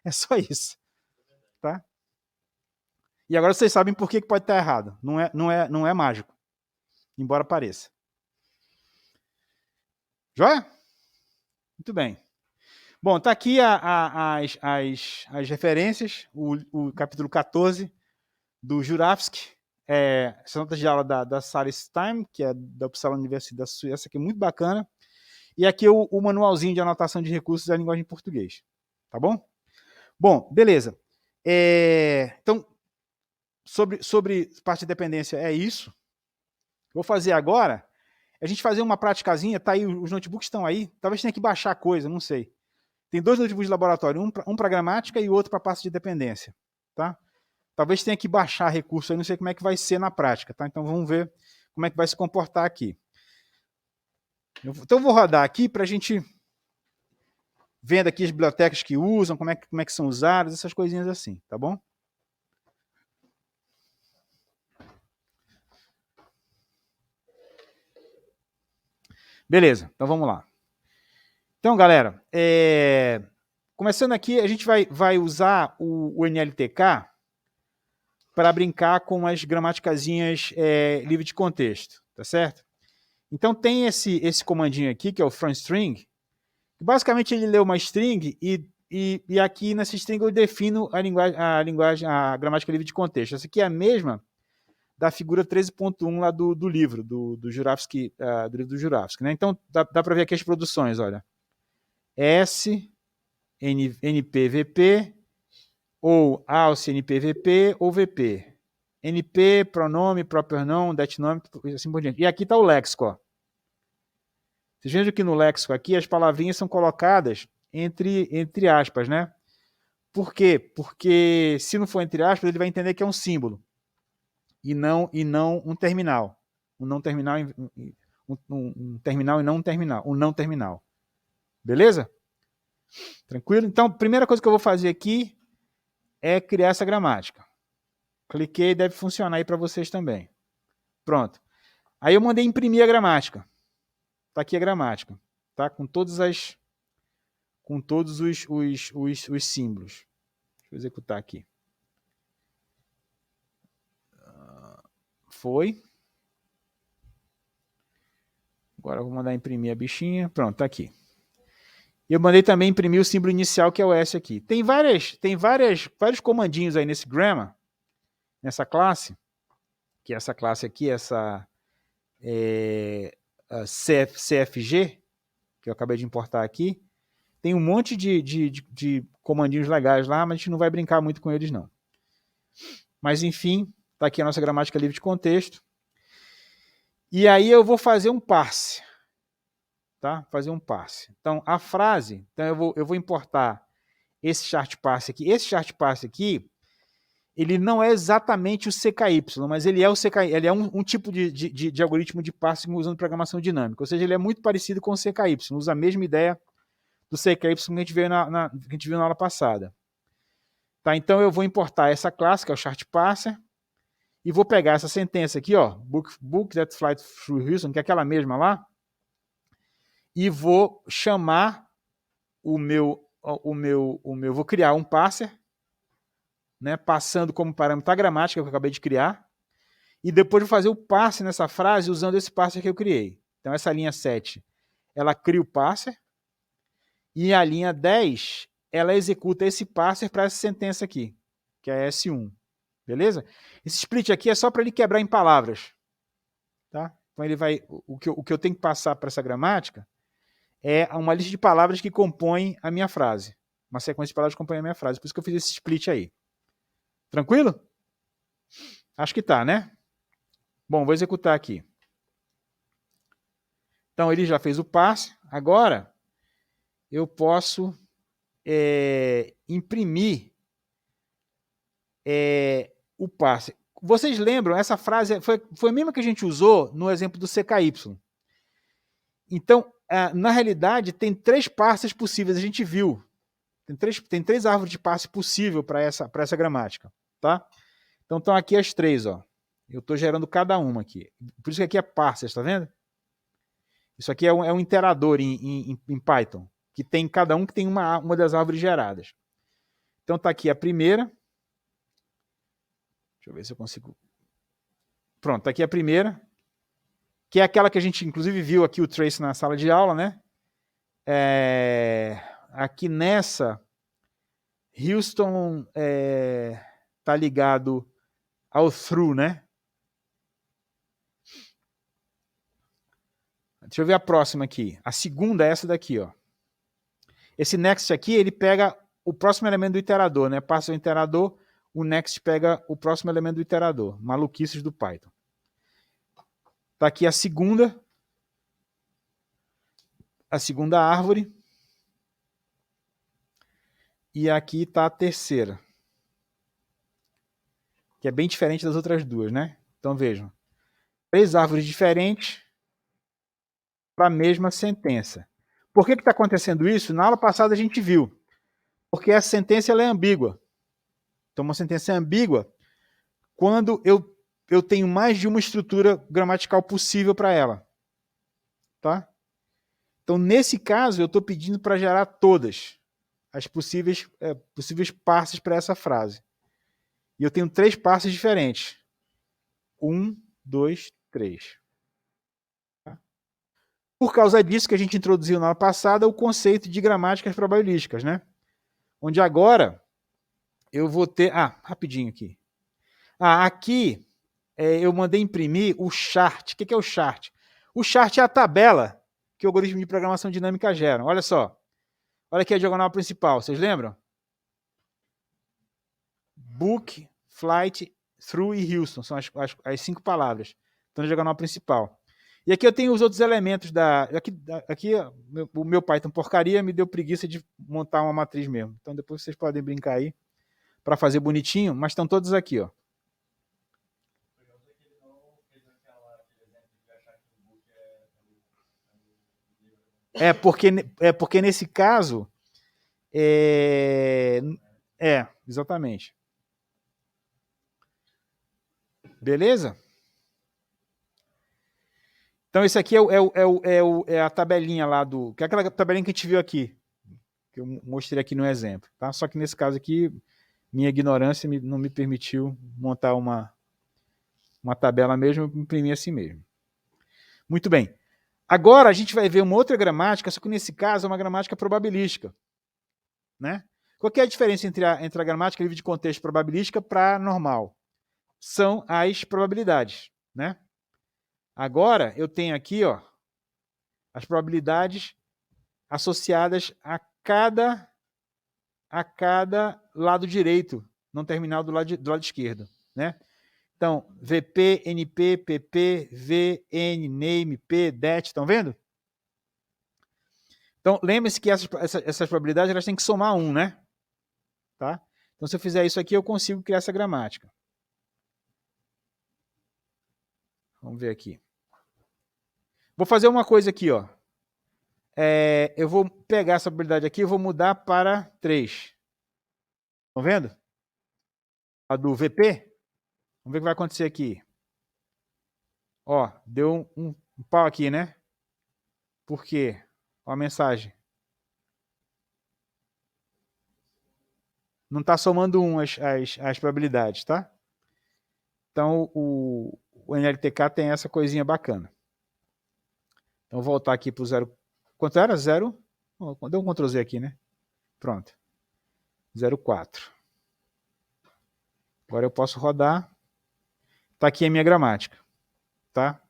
É só isso. Tá? E agora vocês sabem por que pode estar errado. Não é mágico. Embora pareça. Joia? Muito bem. Bom, tá aqui as referências, o capítulo 14 do Jurafsky, essa nota de aula da Sara Stein, que é da Uppsala Universidade da Suécia, que é muito bacana. E aqui o manualzinho de anotação de recursos da linguagem em português. Tá bom? Bom, beleza. Então, sobre parte de dependência é isso. Vou fazer agora, a gente fazer uma praticazinha, tá aí, os notebooks estão aí, talvez tenha que baixar coisa, não sei. Tem 2 notebooks de laboratório, um para gramática e outro para parte de dependência. Tá? Talvez tenha que baixar recurso, eu não sei como é que vai ser na prática. Tá? Então vamos ver como é que vai se comportar aqui. Então eu vou rodar aqui para a gente vendo aqui as bibliotecas que usam, como é que são usadas, essas coisinhas assim, tá bom? Beleza, então vamos lá. Então, galera, começando aqui, a gente vai usar o NLTK para brincar com as gramaticazinhas livre de contexto, tá certo? Então tem esse comandinho aqui, que é o from string, que basicamente ele lê uma string e aqui nessa string eu defino a gramática livre de contexto. Essa aqui é a mesma da figura 13.1 lá do livro, do Jurafsky, do livro do Jurafsky. Né? Então dá para ver aqui as produções, olha. S, NP, VP, ou ALCE, NP, VP, ou VP. NP, pronome, proper noun, that nome, assim por diante. E aqui está o léxico, ó. Vocês vejam que no léxico aqui as palavrinhas são colocadas entre aspas, né? Por quê? Porque se não for entre aspas, ele vai entender que é um símbolo e não um terminal. Um não terminal, um terminal e não um terminal. Um não terminal. Beleza? Tranquilo? Então, a primeira coisa que eu vou fazer aqui é criar essa gramática. Cliquei, deve funcionar aí para vocês também. Pronto. Aí eu mandei imprimir a gramática. Está aqui a gramática, tá? Com todos os símbolos. Deixa eu executar aqui. Foi. Agora eu vou mandar imprimir a bichinha. Pronto, tá aqui. Eu mandei também imprimir o símbolo inicial, que é o S aqui. Tem vários comandinhos aí nesse grammar, nessa classe, que é essa classe aqui, essa CFG, que eu acabei de importar aqui. Tem um monte de comandinhos legais lá, mas a gente não vai brincar muito com eles, não. Mas, enfim, está aqui a nossa gramática livre de contexto. E aí eu vou fazer um parse. Tá? Fazer um parse. Então, a frase, então eu vou importar esse chart parse aqui. Esse chart parse aqui, ele não é exatamente o CKY, mas ele é o CKY, ele é um tipo de algoritmo de parsing usando programação dinâmica. Ou seja, ele é muito parecido com o CKY, usa a mesma ideia do CKY que a gente viu na aula passada. Tá? Então eu vou importar essa classe, que é o chart parser, e vou pegar essa sentença aqui, ó, book that flight through Houston, que é aquela mesma lá, e vou chamar vou criar um parser, né, passando como parâmetro a gramática que eu acabei de criar, e depois vou fazer o parse nessa frase usando esse parser que eu criei. Então, essa linha 7, ela cria o parser, e a linha 10, ela executa esse parser para essa sentença aqui, que é S1. Beleza? Esse split aqui é só para ele quebrar em palavras. Tá? Então, ele vai, o que eu tenho que passar para essa gramática é uma lista de palavras que compõem a minha frase. Uma sequência de palavras que compõem a minha frase. Por isso que eu fiz esse split aí. Tranquilo? Acho que tá, né? Bom, vou executar aqui. Então, ele já fez o parse. Agora, eu posso imprimir o parse. Vocês lembram? Essa frase foi a mesma que a gente usou no exemplo do CKY. Então, na realidade, tem 3 parsers possíveis. A gente viu. Tem três árvores de passe possível para essa gramática. Tá? Então, estão aqui as 3. Ó. Eu estou gerando cada uma aqui. Por isso que aqui é parser, está vendo? Isso aqui é um iterador em Python, que tem cada um que tem uma das árvores geradas. Então, está aqui a primeira. Deixa eu ver se eu consigo... Pronto, está aqui a primeira, que é aquela que a gente, inclusive, viu aqui o trace na sala de aula, né? Aqui nessa, Houston está ligado ao through, né? Deixa eu ver a próxima aqui. A segunda é essa daqui, ó. Esse next aqui, ele pega o próximo elemento do iterador, né? Passa o iterador, o next pega o próximo elemento do iterador. Maluquices do Python. Está aqui a segunda árvore. E aqui está a terceira. Que é bem diferente das outras duas, né? Então vejam. 3 árvores diferentes para a mesma sentença. Por que está acontecendo isso? Na aula passada a gente viu. Porque essa sentença ela é ambígua. Então uma sentença é ambígua quando eu tenho mais de uma estrutura gramatical possível para ela. Tá? Então, nesse caso, eu estou pedindo para gerar todas as possíveis parses para essa frase. E eu tenho 3 parses diferentes. 1, 2, 3. Tá? Por causa disso que a gente introduziu na aula passada o conceito de gramáticas probabilísticas, né? Onde agora eu vou ter... rapidinho aqui. Aqui eu mandei imprimir o chart. O que é o chart? O chart é a tabela que o algoritmo de programação dinâmica gera. Olha só. Olha aqui a diagonal principal. Vocês lembram? Book, flight, through e Houston. São as 5 palavras. Estão na diagonal principal. E aqui eu tenho os outros elementos da... Aqui o meu Python porcaria me deu preguiça de montar uma matriz mesmo. Então depois vocês podem brincar aí para fazer bonitinho, mas estão todos aqui, ó. Porque nesse caso exatamente. Beleza? Então, esse aqui é a tabelinha lá do... Que é aquela tabelinha que a gente viu aqui. Que eu mostrei aqui no exemplo. Tá? Só que nesse caso aqui, minha ignorância não me permitiu montar uma tabela mesmo, eu imprimi assim mesmo. Muito bem. Agora a gente vai ver uma outra gramática, só que nesse caso é uma gramática probabilística. Né? Qual que é a diferença entre a gramática livre de contexto probabilística para normal? São as probabilidades. Né? Agora eu tenho aqui, ó, as probabilidades associadas a cada lado direito, não terminal do lado esquerdo. Né? Então, VP, NP, PP, V, N, name, P, det, estão vendo? Então, lembre-se que essas probabilidades elas têm que somar 1, né? Tá? Então, se eu fizer isso aqui, eu consigo criar essa gramática. Vamos ver aqui. Vou fazer uma coisa aqui, ó. Eu vou pegar essa probabilidade aqui e vou mudar para 3. Estão vendo? A do VP. Vamos ver o que vai acontecer aqui. Ó, deu um pau aqui, né? Por quê? Ó a mensagem. Não está somando 1 as probabilidades, tá? Então, o NLTK tem essa coisinha bacana. Então, vou voltar aqui para o 0. Quanto era? 0? Deu um Ctrl Z aqui, né? Pronto. 0,4. Agora eu posso rodar. Está aqui a minha gramática. Tá?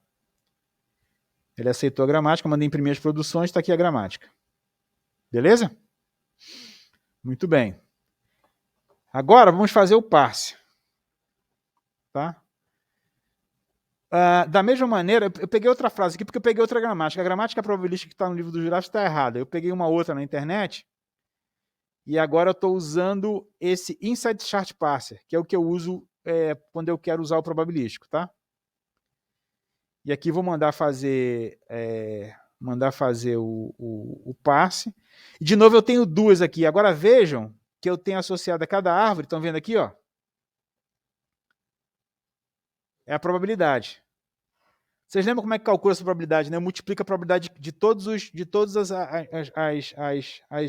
Ele aceitou a gramática, mandei imprimir as produções, está aqui a gramática. Beleza? Muito bem. Agora vamos fazer o parse. Tá? Da mesma maneira, eu peguei outra frase aqui porque eu peguei outra gramática. A gramática probabilística que está no livro do Giraffe está errada. Eu peguei uma outra na internet e agora eu estou usando esse Insight Chart Parser, que é o que eu uso quando eu quero usar o probabilístico. Tá? E aqui vou mandar fazer o parse. E de novo eu tenho duas aqui. Agora vejam que eu tenho associado a cada árvore, estão vendo aqui, ó? É a probabilidade. Vocês lembram como é que calcula essa probabilidade, né? Multiplica a probabilidade de todas as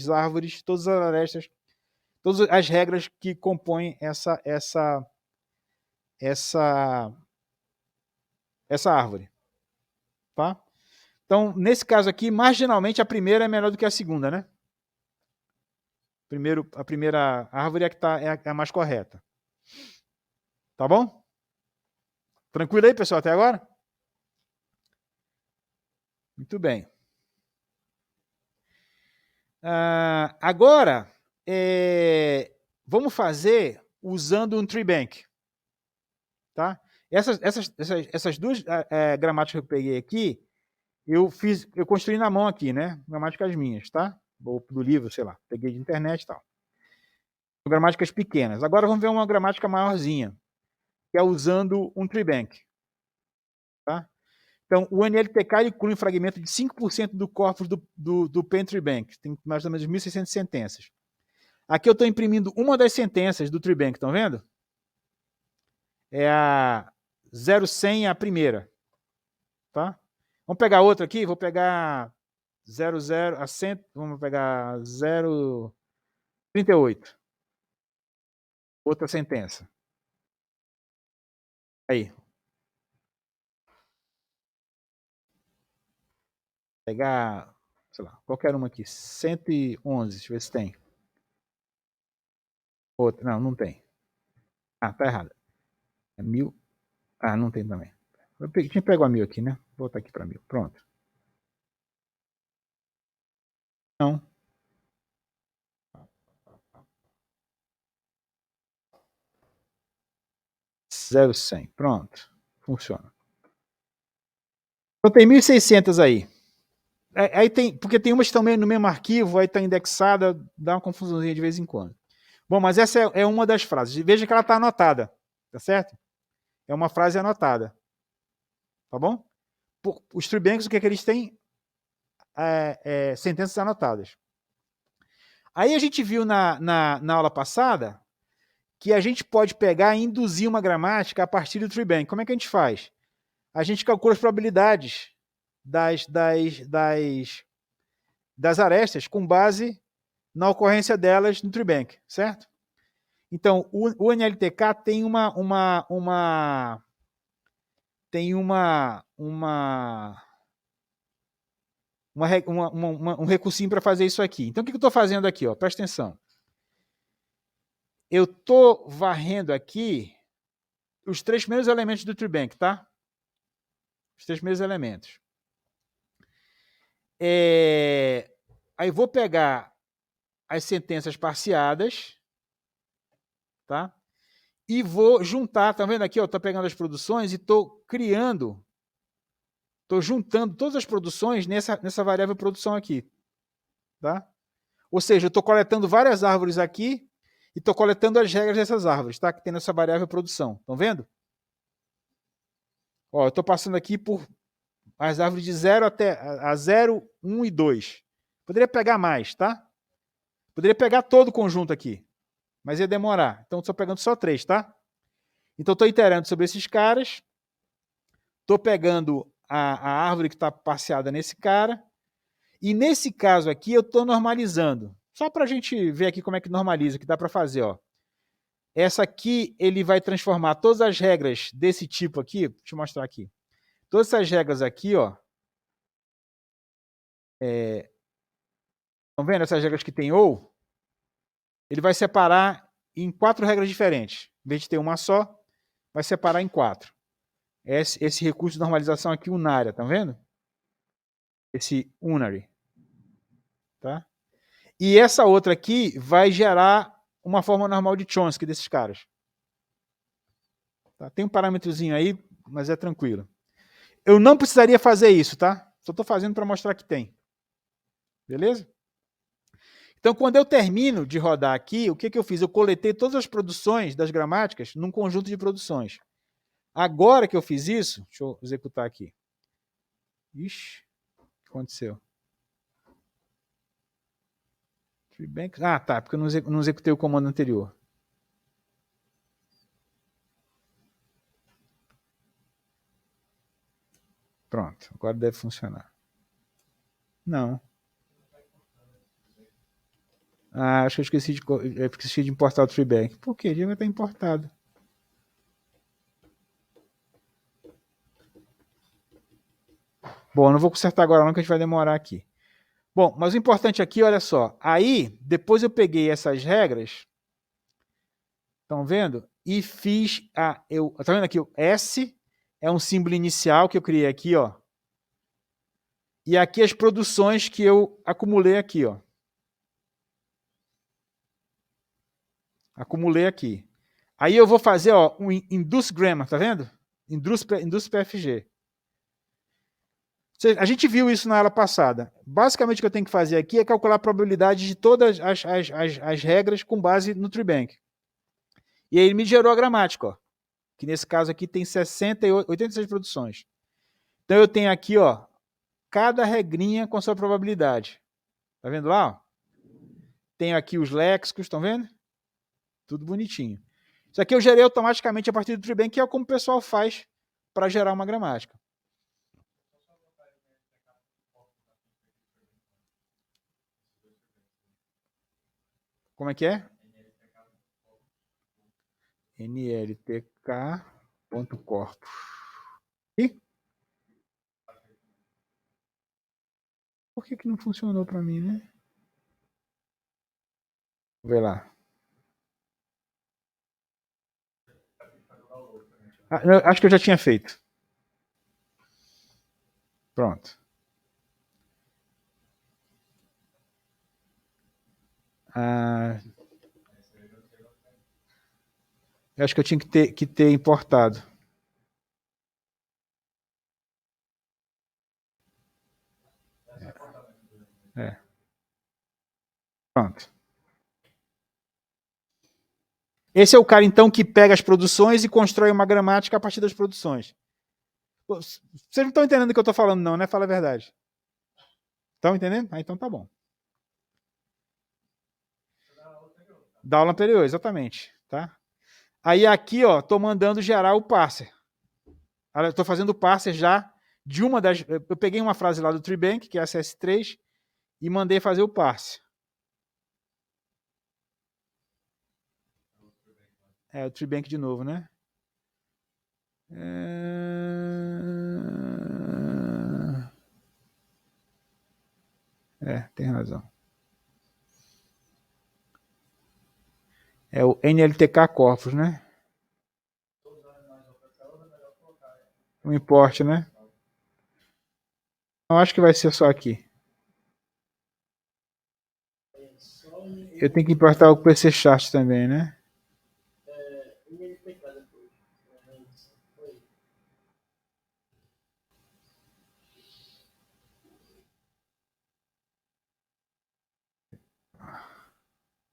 árvores, todas as arestas, todas as regras que compõem essa árvore. Tá? Então, nesse caso aqui, marginalmente, a primeira é melhor do que a segunda, né? A primeira árvore é a mais correta. Tá bom? Tranquilo aí, pessoal, até agora? Muito bem. Agora, vamos fazer usando um tree bank. Tá? Essas duas gramáticas que eu peguei aqui, eu construí na mão aqui, né? Gramáticas minhas, tá? Ou do livro, sei lá, peguei de internet e tal. Gramáticas pequenas. Agora vamos ver uma gramática maiorzinha, que é usando um tree bank. Tá? Então, o NLTK inclui um fragmento de 5% do corpus do Penn Bank. Tem mais ou menos 1.600 sentenças. Aqui eu estou imprimindo uma das sentenças do Tree Bank, estão vendo? É a 0100, a primeira. Tá? Vamos pegar outra aqui? Vou pegar 00, a 100, vamos pegar 038. Outra sentença. Aí. Pegar, sei lá, qualquer uma aqui. 111, deixa eu ver se tem. Outra, não tem. Tá errado. É 1000. Não tem também. Eu tinha que pegar a 1000 aqui, né? Vou botar aqui para 1000. Pronto. Não. Zero 100. Pronto. Funciona. Então tem 1.600 aí. Aí tem, porque tem umas que estão no mesmo arquivo, aí está indexada, dá uma confusãozinha de vez em quando. Bom, mas essa é uma das frases. Veja que ela está anotada, tá certo? É uma frase anotada. Tá bom? Os tree banks, o que é que eles têm? Sentenças anotadas. Aí a gente viu na aula passada que a gente pode pegar e induzir uma gramática a partir do tree bank. Como é que a gente faz? A gente calcula as probabilidades das arestas com base na ocorrência delas no tree bank, certo? Então, o NLTK tem um recursinho para fazer isso aqui. Então, o que eu estou fazendo aqui? Ó? Presta atenção. Eu estou varrendo aqui os 3 primeiros elementos do tree bank, tá? Os 3 primeiros elementos. Aí vou pegar as sentenças parseadas, tá? E vou juntar, tá vendo aqui? Estou pegando as produções e estou juntando todas as produções nessa variável produção aqui. Tá? Ou seja, eu estou coletando várias árvores aqui e estou coletando as regras dessas árvores, tá? Que tem nessa variável produção. Estão vendo? Ó, eu estou passando aqui por as árvores de 0 até a 0, 1 e 2. Poderia pegar mais, tá? Poderia pegar todo o conjunto aqui, mas ia demorar. Então, estou pegando só 3, tá? Então, estou iterando sobre esses caras. Estou pegando a árvore que está parseada nesse cara. E nesse caso aqui, eu estou normalizando. Só para a gente ver aqui como é que normaliza, que dá para fazer. Ó. Essa aqui, ele vai transformar todas as regras desse tipo aqui, deixa eu mostrar aqui. Todas essas regras aqui, ó. Estão vendo essas regras que tem ou? Ele vai separar em 4 regras diferentes. Em vez de ter uma só, vai separar em 4. Esse recurso de normalização aqui, unária, tá vendo? Esse unary. Tá? E essa outra aqui vai gerar uma forma normal de Chomsky desses caras. Tá? Tem um parâmetrozinho aí, mas é tranquilo. Eu não precisaria fazer isso, tá? Só estou fazendo para mostrar que tem. Beleza? Então, quando eu termino de rodar aqui, o que eu fiz? Eu coletei todas as produções das gramáticas num conjunto de produções. Agora que eu fiz isso, deixa eu executar aqui. Ixi, o que aconteceu? Ah, tá, porque eu não executei o comando anterior. Pronto, agora deve funcionar. Não. Ah, acho que eu esqueci de importar o TreeBank. Por quê? Devia estar importado. Bom, não vou consertar agora não, que a gente vai demorar aqui. Bom, mas o importante aqui, olha só. Aí, depois eu peguei essas regras, estão vendo? E fiz tá vendo aqui? O S é um símbolo inicial que eu criei aqui, ó. E aqui as produções que eu acumulei aqui, ó. Acumulei aqui. Aí eu vou fazer, ó, um induce grammar, tá vendo? Induce PFG. A gente viu isso na aula passada. Basicamente o que eu tenho que fazer aqui é calcular a probabilidade de todas as regras com base no TreeBank. E aí ele me gerou a gramática, ó, que nesse caso aqui tem 86 produções. Então eu tenho aqui, ó, cada regrinha com sua probabilidade. Tá vendo lá? Ó? Tenho aqui os léxicos, estão vendo? Tudo bonitinho. Isso aqui eu gerei automaticamente a partir do TreeBank, que é como o pessoal faz para gerar uma gramática. Como é que é? nltk.corpus. E? Por que não funcionou para mim, né? Vamos ver lá. Acho que eu já tinha feito. Pronto. Eu acho que eu tinha que ter importado. Pronto. Esse é o cara, então, que pega as produções e constrói uma gramática a partir das produções. Vocês não estão entendendo o que eu estou falando, não, né? Fala a verdade. Estão entendendo? Ah, então tá bom. Da aula anterior, exatamente. Tá? Aí aqui, ó, estou mandando gerar o parser. Estou fazendo o parser já de uma das... Eu peguei uma frase lá do TreeBank, que é a CS3, e mandei fazer o parser. É, o TreeBank de novo, né? Tem razão. É o NLTK Corpus, né? O import, né? Eu acho que vai ser só aqui. Eu tenho que importar o PC Chart também, né?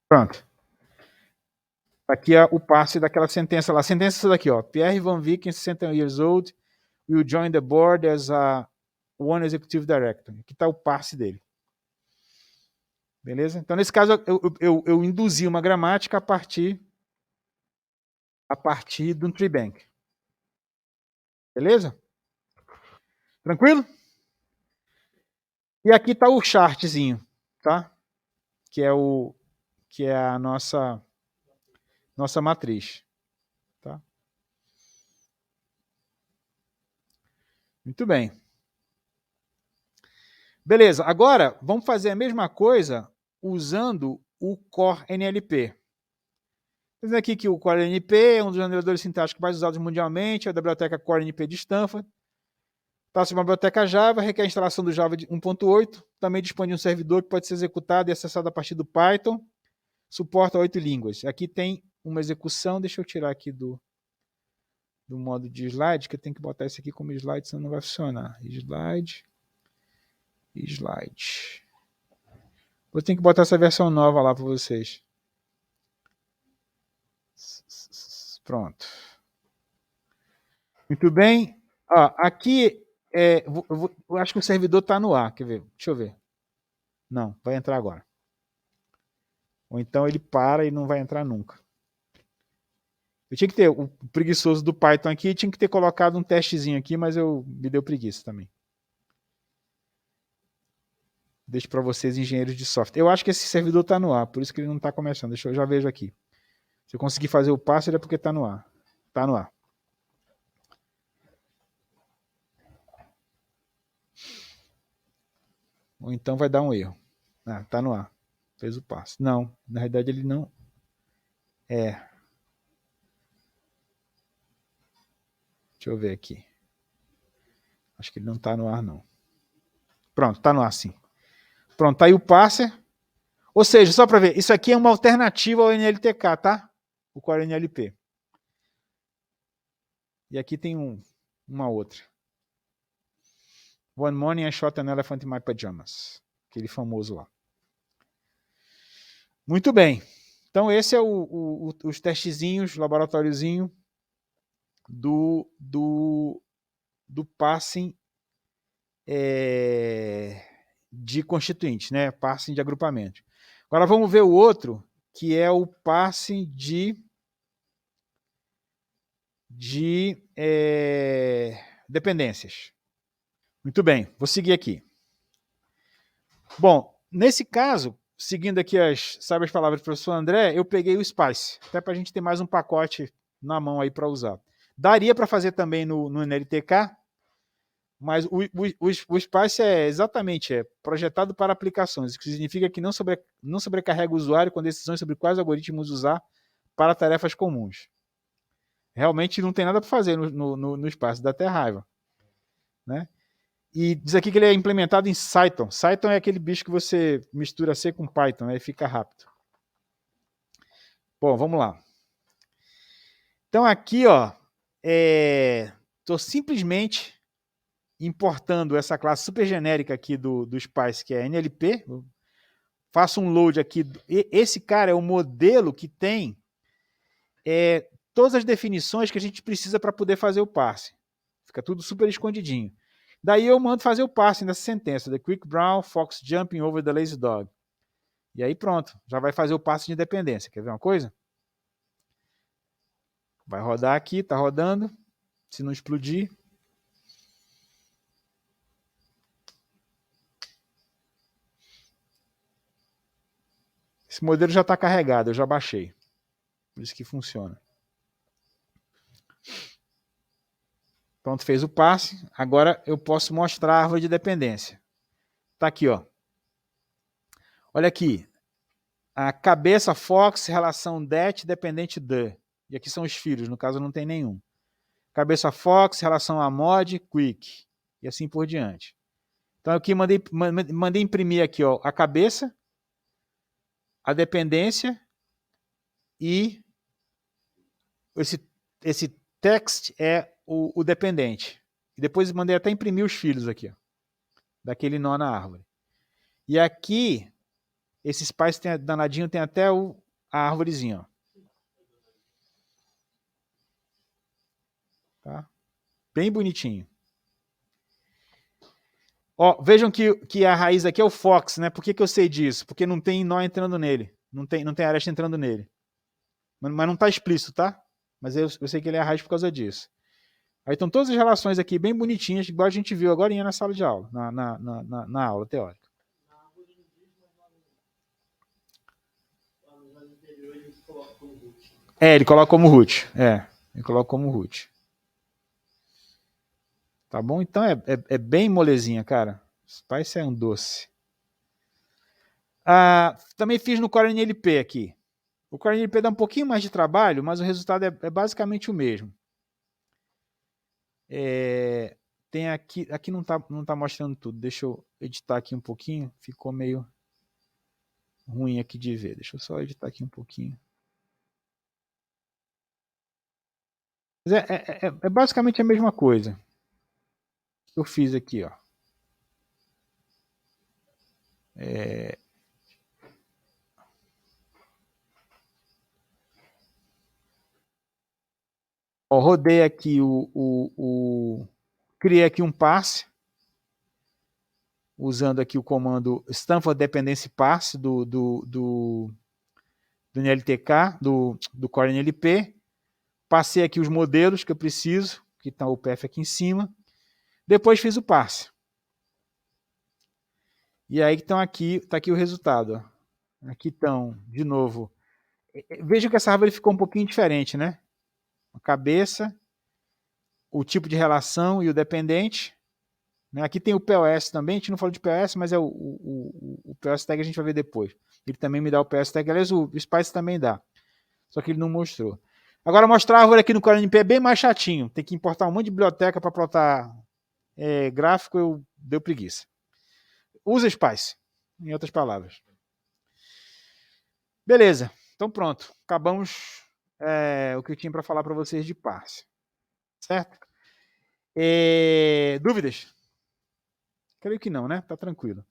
Pronto. Aqui é o passe daquela sentença lá. A sentença é essa daqui, ó. Pierre Van Viken, 61 years old, will join the board as a one executive director. Aqui está o passe dele. Beleza? Então, nesse caso, eu induzi uma gramática a partir de um TreeBank. Beleza? Tranquilo? E aqui está o chartzinho, tá? Que é a nossa nossa matriz. Tá? Muito bem. Beleza, agora vamos fazer a mesma coisa usando o Core NLP. Vendo aqui que o Core NLP é um dos generadores sintáticos mais usados mundialmente, é da biblioteca Core NLP de Stanford. Trata-se de uma biblioteca Java, requer a instalação do Java 1.8, também dispõe de um servidor que pode ser executado e acessado a partir do Python, suporta 8 línguas. Aqui tem uma execução, deixa eu tirar aqui do modo de slide, que eu tenho que botar isso aqui como slide, senão não vai funcionar. Slide. Vou ter que botar essa versão nova lá para vocês. Pronto. Muito bem. Ó, aqui, eu acho que o servidor está no ar. Quer ver? Deixa eu ver. Não, vai entrar agora. Ou então ele para e não vai entrar nunca. Eu tinha que ter, o preguiçoso do Python aqui, tinha que ter colocado um testezinho aqui, mas me deu preguiça também. Deixo para vocês, engenheiros de software. Eu acho que esse servidor está no ar, por isso que ele não está começando. Eu já vejo aqui. Se eu conseguir fazer o passo, é porque está no ar. Está no ar. Ou então vai dar um erro. Ah, está no ar. Fez o passo. Não, na realidade ele não... Deixa eu ver aqui. Acho que ele não está no ar, não. Pronto, está no ar sim. Pronto, tá aí o parser. Ou seja, só para ver, isso aqui é uma alternativa ao NLTK, tá? O Core NLP. E aqui tem uma outra. One morning I shot an elephant in my pajamas. Aquele famoso lá. Muito bem. Então esse é os testezinhos, laboratóriozinho do passing de constituintes, né? Passing de agrupamento. Agora vamos ver o outro, que é o passing de dependências. Muito bem, vou seguir aqui. Bom, nesse caso, seguindo aqui as sábias palavras do professor André, eu peguei o Spice, até para a gente ter mais um pacote na mão aí para usar. Daria para fazer também no NLTK, mas o Spice é exatamente projetado para aplicações, o que significa que não sobrecarrega o usuário com decisões sobre quais algoritmos usar para tarefas comuns. Realmente não tem nada para fazer no Spice, dá até raiva. Né? E diz aqui que ele é implementado em Cython. Cython é aquele bicho que você mistura C com Python, aí fica rápido. Bom, vamos lá. Então aqui, estou simplesmente importando essa classe super genérica aqui do Spice, que é NLP. Faço um load aqui. Esse cara é o modelo que tem todas as definições que a gente precisa para poder fazer o parse. Fica tudo super escondidinho. Daí eu mando fazer o parsing dessa sentença. The quick brown fox jumping over the lazy dog. E aí pronto, já vai fazer o parsing de dependência. Quer ver uma coisa? Vai rodar aqui, tá rodando. Se não explodir. Esse modelo já está carregado, eu já baixei. Por isso que funciona. Pronto, fez o passe. Agora eu posso mostrar a árvore de dependência. Está aqui, ó. Olha aqui. A cabeça Fox, relação det, dependente de. E aqui são os filhos, no caso não tem nenhum. Cabeça Fox, relação a mod, quick. E assim por diante. Então aqui mandei imprimir aqui, ó, a cabeça, a dependência e esse text é o dependente. E depois mandei até imprimir os filhos aqui, ó, daquele nó na árvore. E aqui, esse Spice danadinho tem até a árvorezinha. Ó. Tá? Bem bonitinho. Ó, vejam que a raiz aqui é o Fox, né? Por que eu sei disso? Porque não tem nó entrando nele. Não tem aresta entrando nele. Mas não está explícito, tá? Mas eu sei que ele é a raiz por causa disso. Aí estão todas as relações aqui bem bonitinhas, igual a gente viu agora na sala de aula, na aula teórica. Ele coloca como root. Ele coloca como root. Tá bom? Então é bem molezinha, cara. Spice é um doce. Também fiz no Core NLP aqui. O Core NLP dá um pouquinho mais de trabalho, mas o resultado é basicamente o mesmo. Tem aqui não tá mostrando tudo. Deixa eu editar aqui um pouquinho. Ficou meio ruim aqui de ver. Deixa eu só editar aqui um pouquinho. Mas é basicamente a mesma coisa que eu fiz aqui, ó. Rodei aqui criei aqui um parse, usando aqui o comando Stanford Dependency Parse do NLTK, do Core NLP. Passei aqui os modelos que eu preciso, que está o PF aqui em cima. Depois fiz o parse. E aí está aqui o resultado. Ó. Aqui estão, de novo. Vejam que essa árvore ficou um pouquinho diferente, né? A cabeça, o tipo de relação e o dependente. Né? Aqui tem o POS também, a gente não falou de POS, mas é o POS tag a gente vai ver depois. Ele também me dá o POS tag, aliás, o Spice também dá. Só que ele não mostrou. Agora, mostrar a árvore aqui no Core NLP é bem mais chatinho. Tem que importar um monte de biblioteca para plotar gráfico, deu preguiça. Usa Spice, em outras palavras. Beleza, então pronto. Acabamos o que eu tinha para falar para vocês de parse. Certo? Dúvidas? Creio que não, né? Tá tranquilo.